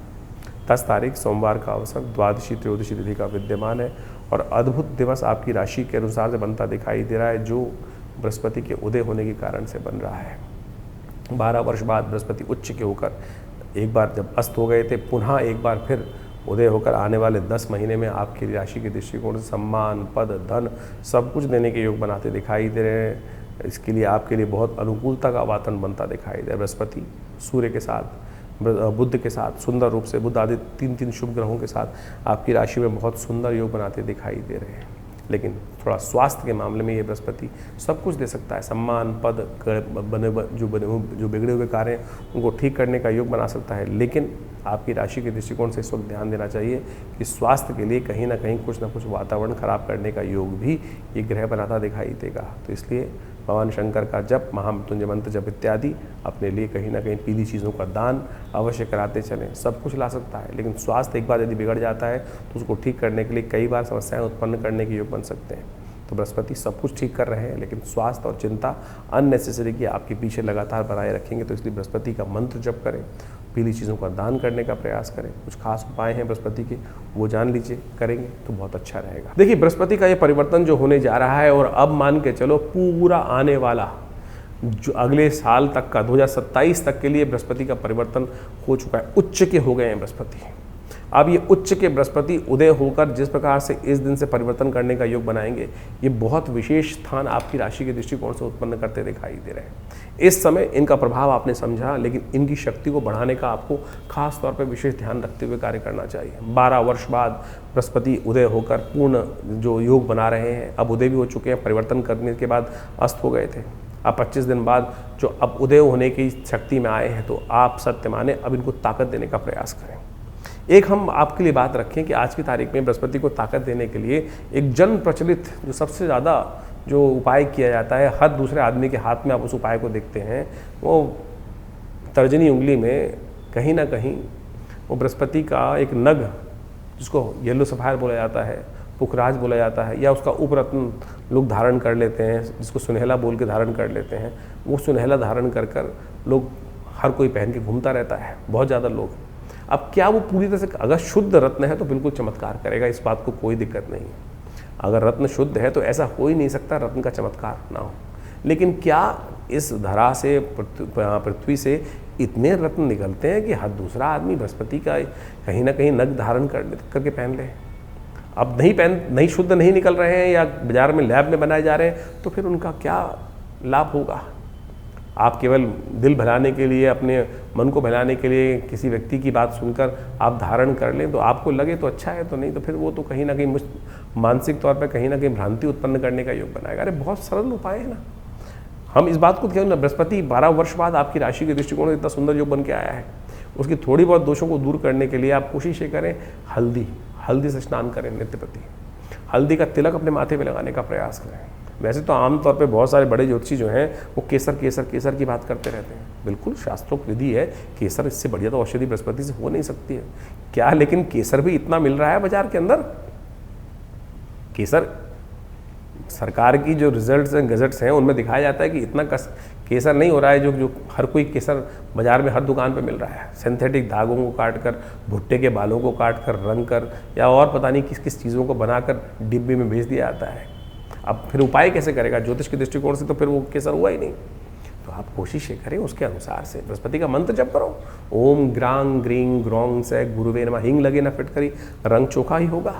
10 तारीख सोमवार का अवसर, द्वादशी त्रयोदशी तिथि का विद्यमान है और अद्भुत दिवस आपकी राशि के अनुसार से बनता दिखाई दे रहा है, जो बृहस्पति के उदय होने के कारण से बन रहा है। 12 वर्ष बाद बृहस्पति उच्च के होकर, एक बार जब अस्त हो गए थे, पुनः एक बार फिर उदय होकर आने वाले 10 महीने में आपकी राशि के दृष्टिकोण से सम्मान, पद, धन सब कुछ देने के योग बनाते दिखाई दे रहे हैं। इसके लिए आपके लिए बहुत अनुकूलता का वातावरण बनता दिखाई दे रहा है। बृहस्पति सूर्य के साथ, बुध के साथ सुंदर रूप से, बुध आदि 3 शुभ ग्रहों के साथ आपकी राशि में बहुत सुंदर योग बनाते दिखाई दे रहे हैं। लेकिन थोड़ा स्वास्थ्य के मामले में ये बृहस्पति सब कुछ दे सकता है। सम्मान, पद, जो बिगड़े हुए कार्य हैं उनको ठीक करने का योग बना सकता है। लेकिन आपकी राशि के दृष्टिकोण से इस वक्त ध्यान देना चाहिए कि स्वास्थ्य के लिए कहीं ना कहीं कुछ ना कुछ वातावरण खराब करने का योग भी ये ग्रह बनाता दिखाई देगा। तो इसलिए भगवान शंकर का जप, महामृत्युंजय मंत्र जप इत्यादि अपने लिए कहीं ना कहीं पीली चीज़ों का दान अवश्य कराते चलें। सब कुछ ला सकता है, लेकिन स्वास्थ्य एक बार यदि बिगड़ जाता है तो उसको ठीक करने के लिए कई बार समस्याएं उत्पन्न करने के योग बन सकते हैं। तो बृहस्पति सब कुछ ठीक कर रहे हैं, लेकिन स्वास्थ्य और चिंता अननेसेसरी की आपके पीछे लगातार बनाए रखेंगे। तो इसलिए बृहस्पति का मंत्र जप करें, पीली चीज़ों का दान करने का प्रयास करें। कुछ खास उपाय हैं बृहस्पति के, वो जान लीजिए, करेंगे तो बहुत अच्छा रहेगा। देखिए, बृहस्पति का ये परिवर्तन जो होने जा रहा है, और अब मान के चलो पूरा आने वाला जो अगले साल तक का 2027 तक के लिए बृहस्पति का परिवर्तन हो चुका है। उच्च के हो गए हैं बृहस्पति। अब ये उच्च के बृहस्पति उदय होकर जिस प्रकार से इस दिन से परिवर्तन करने का योग बनाएंगे, ये बहुत विशेष स्थान आपकी राशि के दृष्टिकोण से उत्पन्न करते दिखाई दे रहे हैं। इस समय इनका प्रभाव आपने समझा, लेकिन इनकी शक्ति को बढ़ाने का आपको खास तौर पर विशेष ध्यान रखते हुए कार्य करना चाहिए। 12 वर्ष बाद बृहस्पति उदय होकर पूर्ण जो योग बना रहे हैं, अब उदय भी हो चुके हैं, परिवर्तन करने के बाद अस्त हो गए थे। अब 25 दिन बाद जो अब उदय होने की शक्ति में आए हैं, तो आप सत्य माने अब इनको ताकत देने का प्रयास करें। एक हम आपके लिए बात रखें कि आज की तारीख में बृहस्पति को ताकत देने के लिए एक जन प्रचलित जो सबसे ज़्यादा जो उपाय किया जाता है, हर दूसरे आदमी के हाथ में आप उस उपाय को देखते हैं, वो तर्जनी उंगली में कहीं ना कहीं वो बृहस्पति का एक नग, जिसको येलो सफायर बोला जाता है, पुखराज बोला जाता है, या उसका उपरत्न लोग धारण कर लेते हैं, जिसको सुनहला बोल के धारण कर लेते हैं। वो सुनहला धारण कर कर लोग, हर कोई पहन के घूमता रहता है, बहुत ज़्यादा लोग। अब क्या वो पूरी तरह से, अगर शुद्ध रत्न है तो बिल्कुल चमत्कार करेगा, इस बात को कोई दिक्कत नहीं है। अगर रत्न शुद्ध है तो ऐसा हो ही नहीं सकता रत्न का चमत्कार ना हो। लेकिन क्या इस धरा से, पृथ्वी से इतने रत्न निकलते हैं कि हर दूसरा आदमी बृहस्पति का कहीं ना कहीं नग धारण करके पहन ले? अब नहीं शुद्ध नहीं निकल रहे हैं, या बाजार में लैब में बनाए जा रहे हैं, तो फिर उनका क्या लाभ होगा? आप केवल दिल बहलाने के लिए, अपने मन को बहलाने के लिए किसी व्यक्ति की बात सुनकर आप धारण कर लें, तो आपको लगे तो अच्छा है, तो नहीं तो फिर वो तो कहीं ना कहीं मानसिक तौर पर कहीं ना कहीं भ्रांति उत्पन्न करने का योग बनाएगा। अरे बहुत सरल उपाय है ना। हम इस बात को ध्यान, बृहस्पति 12 वर्ष बाद आपकी राशि के दृष्टिकोण से इतना सुंदर योग बन के आया है, उसकी थोड़ी बहुत दोषों को दूर करने के लिए आप कोशिश ये करें, हल्दी से स्नान करें नित्य प्रति। हल्दी का तिलक अपने माथे पे लगाने का प्रयास करें। वैसे तो आमतौर पे बहुत सारे बड़े ज्योतिषी जो हैं वो केसर की बात करते रहते हैं। बिल्कुल शास्त्रोक्त विधि है, केसर इससे बढ़िया तो औषधि बृहस्पति से हो नहीं सकती है क्या? लेकिन केसर भी इतना मिल रहा है बाजार के अंदर। केसर सरकार की जो रिजल्ट्स हैं, गजट्स हैं, उनमें दिखाया जाता है कि इतना केसर नहीं हो रहा है जो हर कोई केसर बाजार में हर दुकान पे मिल रहा है। सिंथेटिक धागों को काट कर, भुट्टे के बालों को काट कर, रंग कर, या और पता नहीं किस किस चीज़ों को बनाकर डिब्बे में भेज दिया जाता है। अब फिर उपाय कैसे करेगा? ज्योतिष के दृष्टिकोण से तो फिर वो केसर हुआ ही नहीं। तो आप कोशिश करें उसके अनुसार से, बृहस्पति का मंत्र जप करो, ओम ग्रांग ग्रीं ग्रौंग से गुरुवे नमः। हिंग लगे ना फिटकरी, रंग चोखा ही होगा।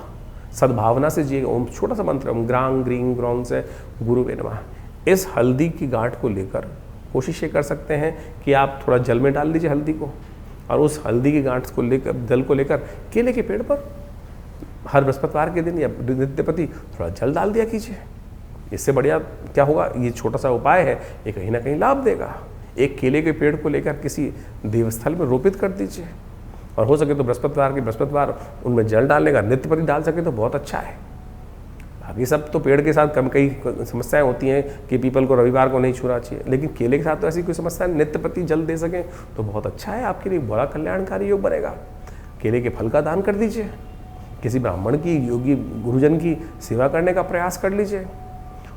सद्भावना से जिएगा। ओम छोटा सा मंत्र, ओम ग्रांग ग्रीं ग्रौंग से गुरुवे नमः। इस हल्दी की गांठ को लेकर कोशिश ये कर सकते हैं कि आप थोड़ा जल में डाल दीजिए हल्दी को, और उस हल्दी की गांठ को लेकर, जल को लेकर केले के पेड़ पर हर बृहस्पतिवार के दिन या नित्यपति थोड़ा जल डाल दिया कीजिए। इससे बढ़िया क्या होगा, ये छोटा सा उपाय है, ये कहीं ना कहीं लाभ देगा। एक केले के पेड़ को लेकर किसी देवस्थल में रोपित कर दीजिए, और हो सके तो बृहस्पतिवार उनमें जल डालने का, नित्यपति डाल सके तो बहुत अच्छा है। बाकी सब तो पेड़ के साथ कई समस्याएं होती हैं कि पीपल को रविवार को नहीं छूना चाहिए, लेकिन केले के साथ तो ऐसी कोई समस्या नहीं, नित्यपति जल दे सकें तो बहुत अच्छा है, आपके लिए बड़ा कल्याणकारी योग बनेगा। केले के फल का दान कर दीजिए, किसी ब्राह्मण की, योगी गुरुजन की सेवा करने का प्रयास कर लीजिए,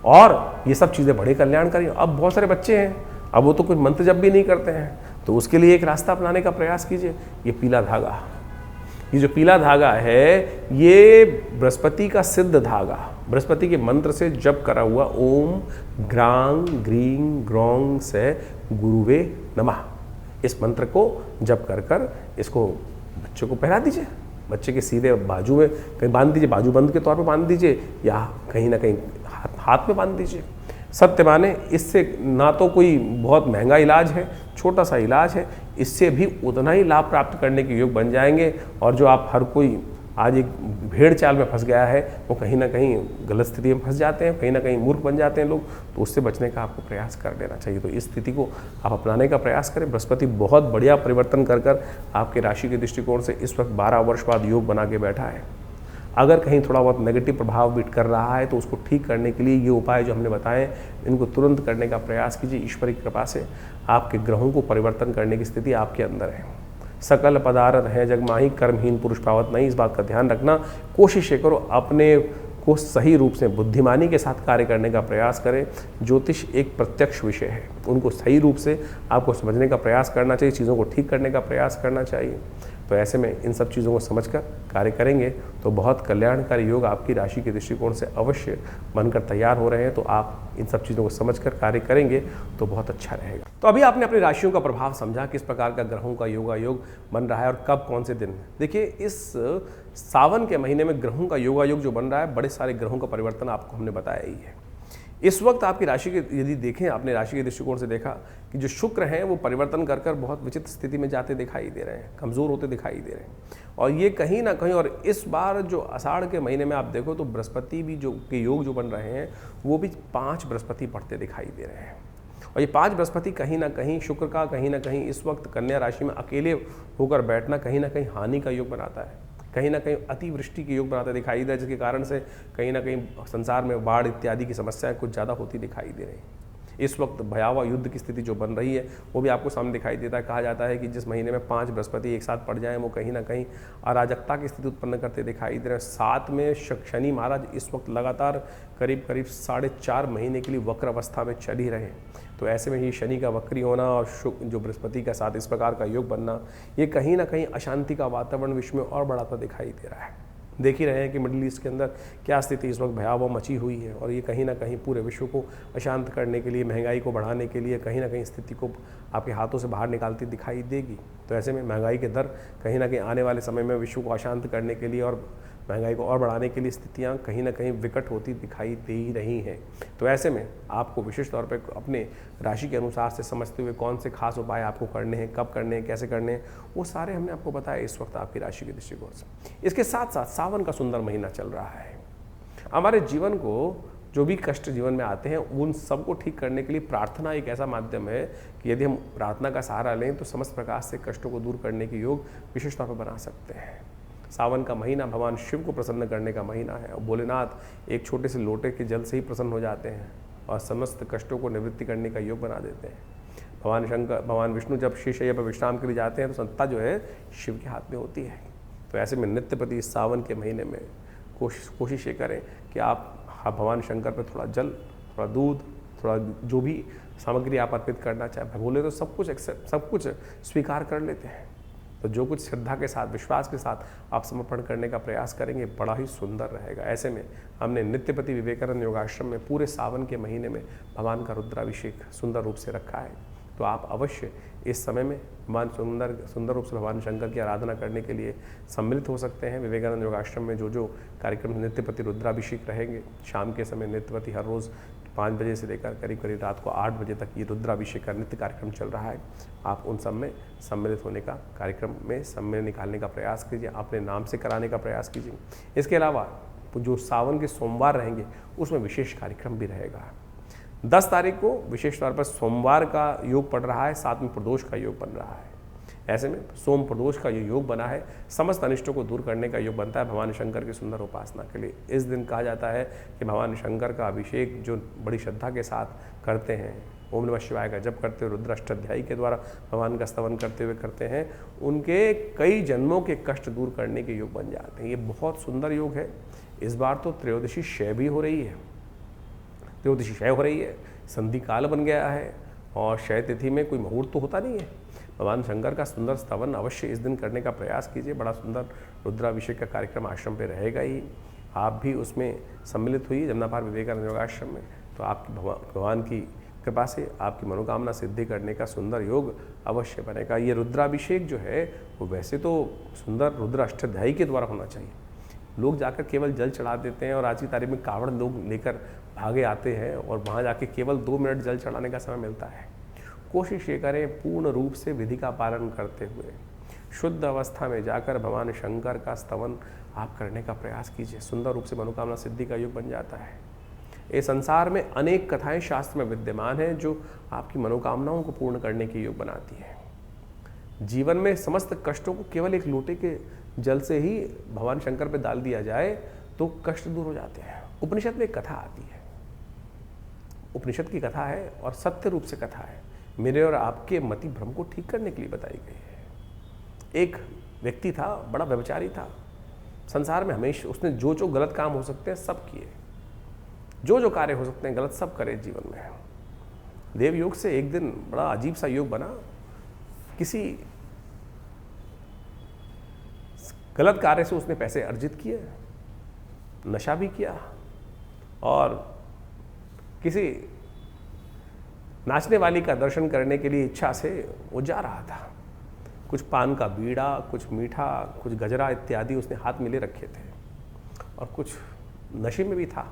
और ये सब चीज़ें बड़े कल्याणकारी। अब बहुत सारे बच्चे हैं, अब वो तो कुछ मंत्र जप भी नहीं करते हैं, तो उसके लिए एक रास्ता अपनाने का प्रयास कीजिए। ये पीला धागा, ये जो पीला धागा है, ये बृहस्पति का सिद्ध धागा, बृहस्पति के मंत्र से जप करा हुआ ओम ग्रांग ग्रीं ग्रौंग से गुरुवे नमः, इस मंत्र को जप कर कर इसको बच्चे को पहना दीजिए। बच्चे के सीधे बाजू में कहीं बांध दीजिए, बाजूबंद के तौर पर बांध दीजिए, या कहीं ना कहीं हाथ में बांध दीजिए। सत्य माने इससे ना तो कोई बहुत महंगा इलाज है, छोटा सा इलाज है, इससे भी उतना ही लाभ प्राप्त करने के योग बन जाएंगे। और जो आप हर कोई आज एक भेड़ चाल में फंस गया है, वो कहीं ना कहीं गलत स्थिति में फंस जाते हैं, कहीं ना कहीं मूर्ख बन जाते हैं लोग, तो उससे बचने का आपको प्रयास कर लेना चाहिए। तो इस स्थिति को आप अपनाने का प्रयास करें। बृहस्पति बहुत बढ़िया परिवर्तन कर कर आपके राशि के दृष्टिकोण से इस वक्त 12 वर्ष बाद योग बना के बैठा है। अगर कहीं थोड़ा बहुत नेगेटिव प्रभाव भी कर रहा है तो उसको ठीक करने के लिए ये उपाय जो हमने बताए, इनको तुरंत करने का प्रयास कीजिए। ईश्वर की कृपा से आपके ग्रहों को परिवर्तन करने की स्थिति आपके अंदर है। सकल पदार्थ है जगमाही, कर्महीन पुरुष पावत नहीं, इस बात का ध्यान रखना। कोशिश करो अपने को सही रूप से बुद्धिमानी के साथ कार्य करने का प्रयास करें। ज्योतिष एक प्रत्यक्ष विषय है, उनको सही रूप से आपको समझने का प्रयास करना चाहिए, चीज़ों को ठीक करने का प्रयास करना चाहिए। तो ऐसे में इन सब चीज़ों को समझकर कार्य करेंगे तो बहुत कल्याणकारी योग आपकी राशि के दृष्टिकोण से अवश्य बनकर तैयार हो रहे हैं। तो आप इन सब चीज़ों को समझकर कार्य करेंगे तो बहुत अच्छा रहेगा। तो अभी आपने अपनी राशियों का प्रभाव समझा, किस प्रकार का ग्रहों का योग बन रहा है और कब कौन से दिन। देखिए, इस सावन के महीने में ग्रहों का योग जो बन रहा है, बड़े सारे ग्रहों का परिवर्तन आपको हमने बताया ही है। इस वक्त आपकी राशि के यदि देखें, आपने राशि के दृष्टिकोण से देखा कि जो शुक्र हैं वो परिवर्तन कर कर बहुत विचित्र स्थिति में जाते दिखाई दे रहे हैं, कमज़ोर होते दिखाई दे रहे हैं। और ये कहीं ना कहीं, और इस बार जो आषाढ़ के महीने में आप देखो तो बृहस्पति भी जो के योग जो बन रहे हैं वो भी 5 बृहस्पति पढ़ते दिखाई दे रहे हैं। और ये 5 बृहस्पति कहीं ना कहीं शुक्र का कहीं ना कहीं इस वक्त कन्या राशि में अकेले होकर बैठना कहीं ना कहीं हानि का योग बनाता है, कहीं ना कहीं अतिवृष्टि के योग बनाते दिखाई दे रहा है, जिसके कारण से कहीं ना कहीं संसार में बाढ़ इत्यादि की समस्याएं कुछ ज़्यादा होती दिखाई दे रही हैं। इस वक्त भयावह युद्ध की स्थिति जो बन रही है वो भी आपको सामने दिखाई देता है। कहा जाता है कि जिस महीने में 5 बृहस्पति एक साथ पड़ जाएं वो कहीं ना कहीं अराजकता की स्थिति उत्पन्न करते दिखाई दे रहे हैं। साथ में शनि महाराज इस वक्त लगातार करीब 4.5 महीने के लिए वक्र अवस्था में चल ही रहे हैं। तो ऐसे में ये शनि का वक्री होना और जो बृहस्पति का साथ इस प्रकार का योग बनना, ये कहीं ना कहीं अशांति का वातावरण विश्व में और बढ़ाता दिखाई दे रहा है। देख ही रहे हैं कि मिडिल ईस्ट के अंदर क्या स्थिति इस वक्त भयावह मची हुई है, और ये कहीं ना कहीं पूरे विश्व को अशांत करने के लिए, महंगाई को बढ़ाने के लिए कहीं ना कहीं स्थिति को आपके हाथों से बाहर निकालती दिखाई देगी। तो ऐसे में महंगाई के दर कहीं ना कहीं आने वाले समय में विश्व को अशांत करने के लिए और महंगाई को और बढ़ाने के लिए स्थितियां कहीं ना कहीं विकट होती दिखाई दे ही रही हैं। तो ऐसे में आपको विशेष तौर पर अपने राशि के अनुसार से समझते हुए कौन से खास उपाय आपको करने हैं, कब करने हैं, कैसे करने हैं, वो सारे हमने आपको बताया इस वक्त आपकी राशि के दृष्टिकोण से। इसके साथ साथ सावन का सुंदर महीना चल रहा है। हमारे जीवन को जो भी कष्ट जीवन में आते हैं उन सबको ठीक करने के लिए प्रार्थना एक ऐसा माध्यम है कि यदि हम प्रार्थना का सहारा लें तो समस्त प्रकार से कष्टों को दूर करने के योग विशेष तौर पर बना सकते हैं। सावन का महीना भगवान शिव को प्रसन्न करने का महीना है, और भोलेनाथ एक छोटे से लोटे के जल से ही प्रसन्न हो जाते हैं और समस्त कष्टों को निवृत्ति करने का योग बना देते हैं। भगवान विष्णु जब शेषशय्या पर विश्राम के लिए जाते हैं तो सत्ता जो है शिव के हाथ में होती है। तो ऐसे में नित्यप्रति इस सावन के महीने में कोशिश ये करें कि आप भगवान शंकर पर थोड़ा जल, थोड़ा दूध, थोड़ा जो भी सामग्री आप अर्पित करना चाहें, बोले तो सब कुछ स्वीकार कर लेते हैं। तो जो कुछ श्रद्धा के साथ, विश्वास के साथ आप समर्पण करने का प्रयास करेंगे, बड़ा ही सुंदर रहेगा। ऐसे में हमने नित्यपति विवेकानंद योगाश्रम में पूरे सावन के महीने में भगवान का रुद्राभिषेक सुंदर रूप से रखा है। तो आप अवश्य इस समय में भगवान सुंदर रूप से भगवान शंकर की आराधना करने के लिए सम्मिलित हो सकते हैं। विवेकानंद योगाश्रम में जो कार्यक्रम नित्यपति रुद्राभिषेक रहेंगे, शाम के समय नित्यपति हर रोज़ 5 बजे से लेकर करीब करीब रात को 8 बजे तक ये रुद्राभिषेक का नित्य कार्यक्रम चल रहा है। आप उन सब में सम्मिलित होने का, कार्यक्रम में समय निकालने का प्रयास कीजिए, अपने नाम से कराने का प्रयास कीजिए। इसके अलावा जो सावन के सोमवार रहेंगे उसमें विशेष कार्यक्रम भी रहेगा। 10 तारीख को विशेष तौर पर सोमवार का योग पड़ रहा है, साथ में प्रदोष का योग बन रहा है। ऐसे में सोम प्रदोष का ये योग बना है, समस्त अनिष्टों को दूर करने का योग बनता है भगवान शंकर की सुंदर उपासना के लिए। इस दिन कहा जाता है कि भगवान शंकर का अभिषेक जो बड़ी श्रद्धा के साथ करते हैं, ओम नमः शिवाय का जप करते हुए, रुद्र अष्टाध्यायी के द्वारा भगवान का स्तवन करते हुए करते हैं, उनके कई जन्मों के कष्ट दूर करने के योग बन जाते हैं। ये बहुत सुंदर योग है। इस बार तो त्रयोदशी क्षय भी हो रही है, त्रयोदशी क्षय हो रही है, संधि काल बन गया है और क्षय तिथि में कोई मुहूर्त तो होता नहीं है। भगवान शंकर का सुंदर स्तवन अवश्य इस दिन करने का प्रयास कीजिए। बड़ा सुंदर रुद्राभिषेक का कार्यक्रम आश्रम पे रहेगा ही, आप भी उसमें सम्मिलित हुई जमनापार विवेकानंद योगाश्रम में, तो आपकी भगवान की कृपा से आपकी मनोकामना सिद्धि करने का सुंदर योग अवश्य बनेगा। ये रुद्राभिषेक जो है वो वैसे तो सुंदर रुद्र अष्टाध्यायी के द्वारा होना चाहिए। लोग जाकर केवल जल चढ़ा देते हैं और आज की तारीख में कावड़ लोग लेकर भागे आते हैं और वहाँ जाके केवल 2 मिनट जल चढ़ाने का समय मिलता है। कोशिश ये करें पूर्ण रूप से विधि का पालन करते हुए शुद्ध अवस्था में जाकर भगवान शंकर का स्तवन आप करने का प्रयास कीजिए। सुंदर रूप से मनोकामना सिद्धि का योग बन जाता है। इस संसार में अनेक कथाएं शास्त्र में विद्यमान हैं जो आपकी मनोकामनाओं को पूर्ण करने के योग बनाती है। जीवन में समस्त कष्टों को केवल एक लोटे के जल से ही भगवान शंकर पे डाल दिया जाए तो कष्ट दूर हो जाते हैं। उपनिषद में एक कथा आती है, उपनिषद की कथा है और सत्य रूप से कथा है, मेरे और आपके मति भ्रम को ठीक करने के लिए बताई गई है। एक व्यक्ति था, बड़ा व्यभिचारी था, संसार में हमेशा उसने जो जो गलत काम हो सकते हैं सब किए, जो जो कार्य हो सकते हैं गलत सब करे जीवन में। देव योग से एक दिन बड़ा अजीब सा योग बना, किसी गलत कार्य से उसने पैसे अर्जित किए, नशा भी किया और किसी नाचने वाली का दर्शन करने के लिए इच्छा से वो जा रहा था। कुछ पान का बीड़ा, कुछ मीठा, कुछ गजरा इत्यादि उसने हाथ में ले रखे थे और कुछ नशे में भी था।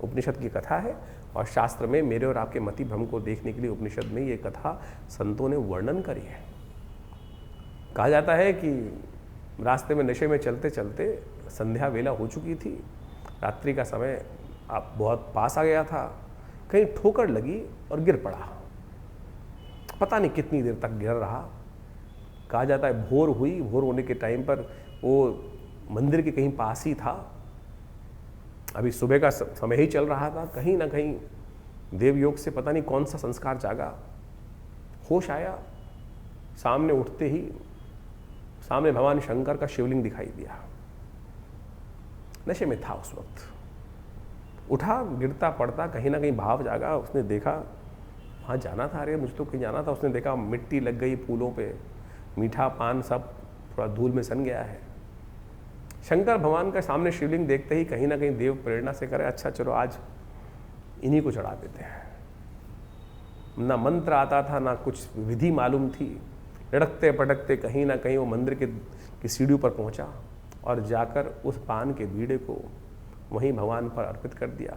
उपनिषद की कथा है और शास्त्र में मेरे और आपके मति भ्रम को देखने के लिए उपनिषद में ये कथा संतों ने वर्णन करी है। कहा जाता है कि रास्ते में नशे में चलते चलते संध्या वेला हो चुकी थी, रात्रि का समय आप बहुत पास आ गया था, कहीं ठोकर लगी और गिर पड़ा। पता नहीं कितनी देर तक गिर रहा। कहा जाता है भोर हुई, भोर होने के टाइम पर वो मंदिर के कहीं पास ही था, अभी सुबह का समय ही चल रहा था। कहीं ना कहीं देव योग से पता नहीं कौन सा संस्कार जागा, होश आया, सामने उठते ही सामने भगवान शंकर का शिवलिंग दिखाई दिया। नशे में था उस वक्त, उठा, गिरता पड़ता कहीं ना कहीं भाव जागा, उसने देखा वहाँ जाना था, अरे मुझे तो कहीं जाना था। उसने देखा मिट्टी लग गई फूलों पे, मीठा पान सब थोड़ा धूल में सन गया है। शंकर भगवान का सामने शिवलिंग देखते ही कहीं ना कहीं देव प्रेरणा से करे, अच्छा चलो आज इन्हीं को चढ़ा देते हैं। ना मंत्र आता था, ना कुछ विधि मालूम थी। लड़कते पटकते कहीं ना कहीं वो मंदिर की सीढ़ियों पर पहुंचा और जाकर उस पान के बीड़े को वहीं भगवान पर अर्पित कर दिया।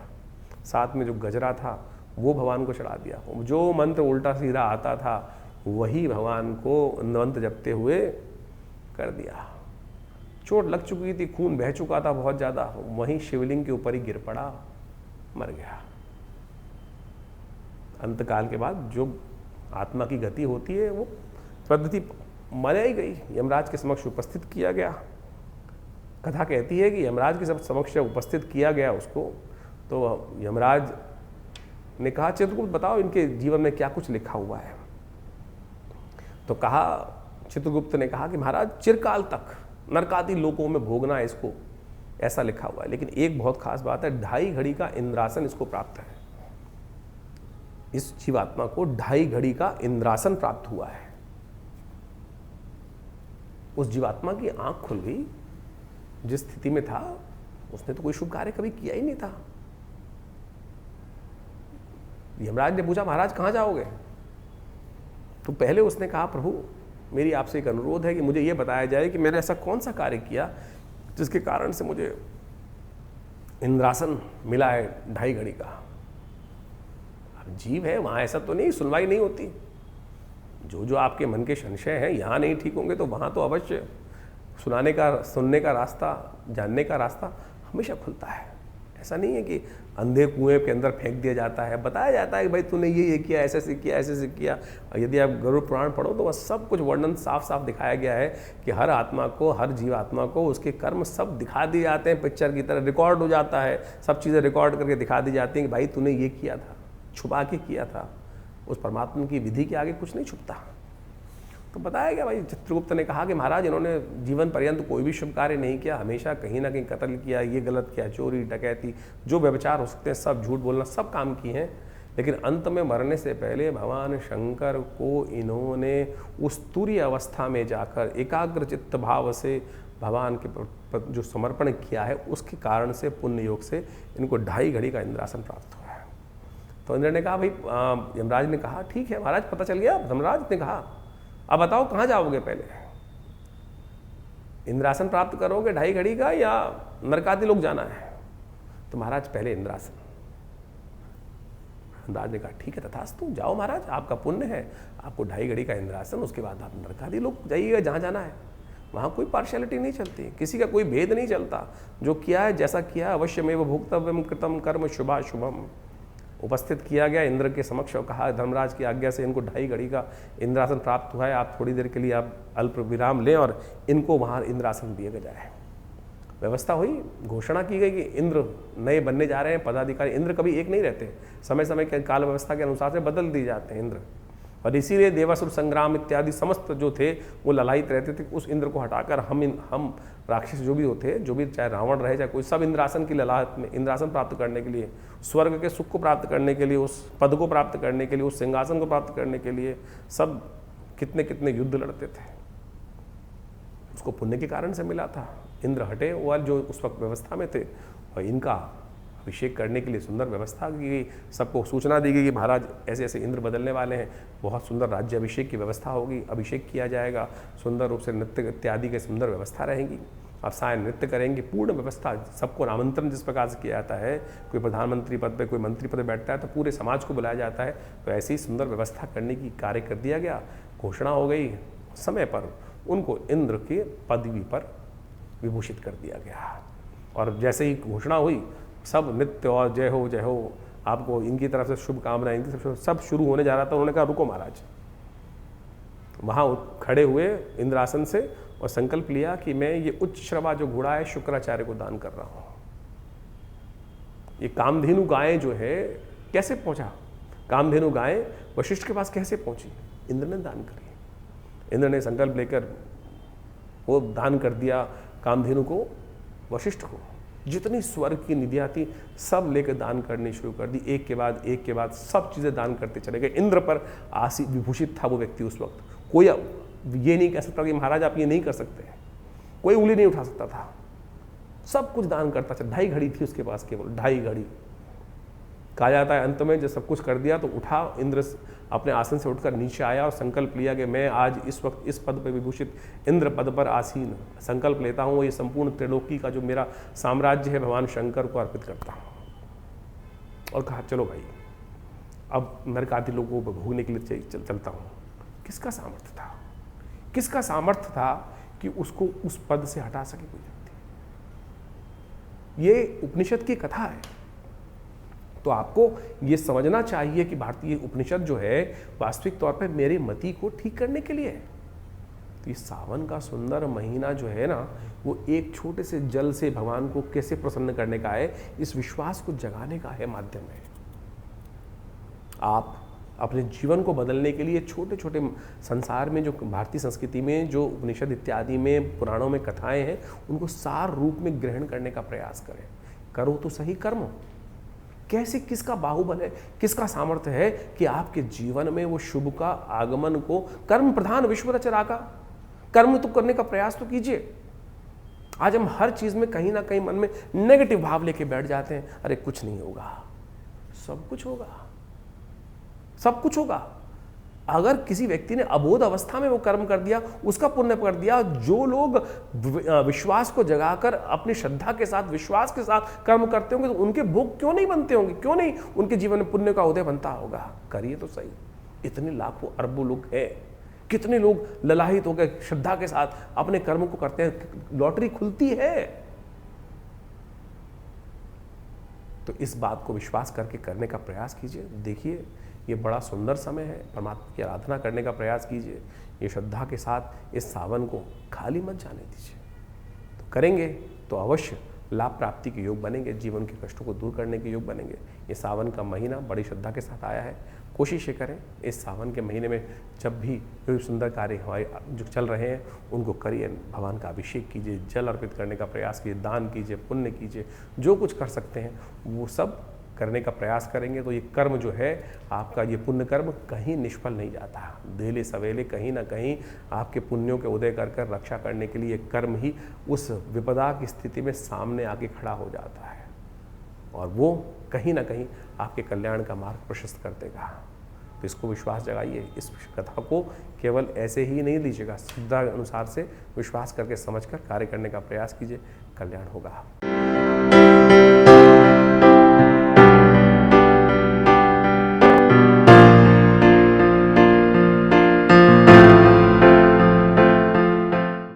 साथ में जो गजरा था वो भगवान को चढ़ा दिया। जो मंत्र उल्टा सीधा आता था वही भगवान को मंत्र जपते हुए कर दिया। चोट लग चुकी थी, खून बह चुका था बहुत ज़्यादा, वहीं शिवलिंग के ऊपर ही गिर पड़ा, मर गया। अंतकाल के बाद जो आत्मा की गति होती है वो पद्धति मनाई गई, यमराज के समक्ष उपस्थित किया गया। कथा कहती है कि यमराज के समक्ष उपस्थित किया गया उसको, तो यमराज ने कहा चित्रगुप्त बताओ इनके जीवन में क्या कुछ लिखा हुआ है। तो कहा, चित्रगुप्त ने कहा कि महाराज चिरकाल तक नरकादि लोकों में भोगना है इसको, ऐसा लिखा हुआ है। लेकिन एक बहुत खास बात है, 2.5 घड़ी का इंद्रासन इसको प्राप्त है। इस जीवात्मा को 2.5 घड़ी का इंद्रासन प्राप्त हुआ है। उस जीवात्मा की आंख खुल गई, जिस स्थिति में था उसने तो कोई शुभ कार्य कभी किया ही नहीं था। यमराज ने पूछा महाराज कहाँ जाओगे? तो पहले उसने कहा प्रभु मेरी आपसे एक अनुरोध है कि मुझे ये बताया जाए कि मैंने ऐसा कौन सा कार्य किया जिसके कारण से मुझे इंद्रासन मिला है 2.5 घड़ी का। अब जीव है, वहाँ ऐसा तो नहीं सुनवाई नहीं होती। जो जो आपके मन के संशय हैं यहाँ नहीं ठीक होंगे तो वहाँ तो अवश्य सुनने का रास्ता, जानने का रास्ता हमेशा खुलता है। ऐसा नहीं है कि अंधे कुएं के अंदर फेंक दिया जाता है, बताया जाता है कि भाई तूने ये किया, ऐसे से किया, ऐसे से किया। और यदि आप गरुड़ पुराण पढ़ो तो वह सब कुछ वर्णन साफ साफ दिखाया गया है कि हर आत्मा को, हर जीवात्मा को उसके कर्म सब दिखा दिए जाते हैं, पिक्चर की तरह रिकॉर्ड हो जाता है, सब चीज़ें रिकॉर्ड करके दिखा दी जाती हैं कि भाई तूने ये किया था, छुपा के किया था। उस परमात्मा की विधि के आगे कुछ नहीं छुपता। तो बताया गया भाई, चित्रगुप्त ने कहा कि महाराज इन्होंने जीवन पर्यंत कोई भी शुभ कार्य नहीं किया, हमेशा कहीं ना कहीं कत्ल किया, ये गलत किया, चोरी डकैती, जो व्यभिचार हो सकते हैं सब, झूठ बोलना, सब काम किए हैं। लेकिन अंत में मरने से पहले भगवान शंकर को इन्होंने उस तुरीय अवस्था में जाकर एकाग्र चित्त भाव से भगवान के जो समर्पण किया है, उसके कारण से पुण्य योग से इनको 2.5 घड़ी का इंद्रासन प्राप्त हुआ है। तो इंद्र ने कहा भाई, यमराज ने कहा ठीक है महाराज, पता चल गया। धर्मराज ने कहा अब बताओ कहाँ जाओगे, पहले इंद्रासन प्राप्त करोगे 2.5 घड़ी का या नरकादि लोक जाना है? तो महाराज पहले इंद्रासन। धर्मराज ने कहा ठीक है तथास्तु, जाओ महाराज, आपका पुण्य है, आपको 2.5 घड़ी का इंद्रासन, उसके बाद आप नरकादि लोक जाइएगा जहाँ जाना है। वहाँ कोई पार्शियलिटी नहीं चलती, किसी का कोई भेद नहीं चलता। जो किया है, जैसा किया है, अवश्यमेव भोक्तव्यम कृतम कर्म शुभाशुभम उपस्थित किया गया इंद्र के समक्ष और कहा धर्मराज की आज्ञा से इनको 2.5 घड़ी का इंद्रासन प्राप्त हुआ है, आप थोड़ी देर के लिए आप अल्प विराम लें और इनको वहाँ इंद्रासन दिया जाए। व्यवस्था हुई, घोषणा की गई कि इंद्र नए बनने जा रहे हैं पदाधिकारी। इंद्र कभी एक नहीं रहते, समय समय के काल व्यवस्था के अनुसार से बदल दिए जाते हैं इंद्र। और इसीलिए देवासुर संग्राम इत्यादि समस्त जो थे वो ललायित रहते थे। उस इंद्र को हटाकर हम राक्षस जो भी होते, जो भी, चाहे रावण रहे चाहे कोई, सब इंद्रासन की ललाहट में, इंद्रासन प्राप्त करने के लिए, स्वर्ग के सुख को प्राप्त करने के लिए, उस पद को प्राप्त करने के लिए, उस सिंहासन को प्राप्त करने के लिए सब कितने कितने युद्ध लड़ते थे। उसको पुण्य के कारण से मिला था। इंद्र हटे वो जो उस वक्त व्यवस्था में थे, और इनका अभिषेक करने के लिए सुंदर व्यवस्था की गई। सबको सूचना दी गई कि महाराज ऐसे ऐसे इंद्र बदलने वाले हैं, बहुत सुंदर राज्य अभिषेक की व्यवस्था होगी, अभिषेक किया जाएगा, सुंदर रूप से नृत्य इत्यादि की सुंदर व्यवस्था रहेगी, आप साय नृत्य करेंगे, पूर्ण व्यवस्था। सबको आमंत्रण जिस प्रकार से किया जाता है, कोई प्रधानमंत्री पद पर, कोई मंत्री पद पर बैठता है तो पूरे समाज को बुलाया जाता है, तो ऐसी सुंदर व्यवस्था करने की कार्य कर दिया गया। घोषणा हो गई, समय पर उनको इंद्र के पदवी पर विभूषित कर दिया गया। और जैसे ही घोषणा हुई, सब नृत्य और जय हो, आपको इनकी तरफ से शुभकामनाएं, इनकी तरफ से सब शुरू होने जा रहा था। उन्होंने कहा रुको महाराज। वहाँ खड़े हुए इंद्रासन से और संकल्प लिया कि मैं ये उच्च श्रवा जो घोड़ा है शुक्राचार्य को दान कर रहा हूँ। ये कामधेनु गायें जो है कैसे पहुँचा, कामधेनु गायें वशिष्ठ के पास कैसे पहुँची? इंद्र ने दान करी। इंद्र ने संकल्प लेकर वो दान कर दिया कामधेनु को, वशिष्ठ को। जितनी स्वर्ग की निधियाँ थी सब लेकर दान करनी शुरू कर दी, एक के बाद सब चीज़ें दान करते चले गए। इंद्र पर आसी विभूषित था वो व्यक्ति उस वक्त। कोई ये नहीं कह सकता कि महाराज आप ये नहीं कर सकते, कोई उंगली नहीं उठा सकता था, सब कुछ दान करता था। 2.5 घड़ी थी उसके पास, केवल 2.5 घड़ी। कहा जाता है अंत में जब सब कुछ कर दिया तो उठा इंद्र, अपने आसन से उठकर नीचे आया और संकल्प लिया कि मैं आज इस वक्त इस पद पर विभूषित इंद्र पद पर आसीन संकल्प लेता हूँ, ये संपूर्ण त्रिलोकी का जो मेरा साम्राज्य है भगवान शंकर को अर्पित करता हूँ। और कहा चलो भाई अब नरकादि लोगों को भोगने के लिए चलता हूँ। किसका सामर्थ्य था, किसका सामर्थ्य था कि उसको उस पद से हटा सके कोई व्यक्ति? ये उपनिषद की कथा है। तो आपको ये समझना चाहिए कि भारतीय उपनिषद जो है वास्तविक तौर पर मेरे मति को ठीक करने के लिए है। तो ये सावन का सुंदर महीना जो है ना, वो एक छोटे से जल से भगवान को कैसे प्रसन्न करने का है, इस विश्वास को जगाने का है माध्यम है। आप अपने जीवन को बदलने के लिए छोटे छोटे संसार में जो भारतीय संस्कृति में जो उपनिषद इत्यादि में पुराणों में कथाएं हैं, उनको सार रूप में ग्रहण करने का प्रयास करें। करो तो सही कर्म। कैसे, किसका बाहुबल है, किसका सामर्थ्य है कि आपके जीवन में वो शुभ का आगमन को, कर्म प्रधान विश्व रचना का कर्म तो करने का प्रयास तो कीजिए। आज हम हर चीज में कहीं ना कहीं मन में नेगेटिव भाव लेके बैठ जाते हैं, अरे कुछ नहीं होगा। सब कुछ होगा, सब कुछ होगा। अगर किसी व्यक्ति ने अबोध अवस्था में वो कर्म कर दिया, उसका पुण्य कर दिया। जो लोग विश्वास को जगाकर अपनी श्रद्धा के साथ, विश्वास के साथ कर्म करते होंगे, तो उनके भोग क्यों नहीं बनते होंगे, क्यों नहीं उनके जीवन में पुण्य का उदय बनता होगा। करिए तो सही। इतने लाखों अरबों लोग हैं, कितने लोग ललाहित होकर श्रद्धा के साथ अपने कर्म को करते हैं। लॉटरी खुलती है, तो इस बात को विश्वास करके करने का प्रयास कीजिए। देखिए, ये बड़ा सुंदर समय है, परमात्मा की आराधना करने का प्रयास कीजिए। ये श्रद्धा के साथ इस सावन को खाली मत जाने दीजिए। तो करेंगे तो अवश्य लाभ प्राप्ति के योग बनेंगे, जीवन के कष्टों को दूर करने के योग बनेंगे। ये सावन का महीना बड़ी श्रद्धा के साथ आया है। कोशिश ये करें इस सावन के महीने में जब भी कोई सुंदर कार्य हमारे जो चल रहे हैं उनको करिए, भगवान का अभिषेक कीजिए, जल अर्पित करने का प्रयास कीजिए, दान कीजिए, पुण्य कीजिए, जो कुछ कर सकते हैं वो सब करने का प्रयास करेंगे तो ये कर्म जो है आपका, ये पुण्य कर्म कहीं निष्फल नहीं जाता। देले सवेले कहीं ना कहीं आपके पुण्यों के उदय कर कर रक्षा करने के लिए कर्म ही उस विपदा की स्थिति में सामने आके खड़ा हो जाता है और वो कहीं ना कहीं आपके कल्याण का मार्ग प्रशस्त कर देगा। तो इसको विश्वास जगाइए। इस कथा को केवल ऐसे ही नहीं लीजिएगा, श्रद्धा अनुसार से विश्वास करके समझकर कार्य करने का प्रयास कीजिए, कल्याण होगा।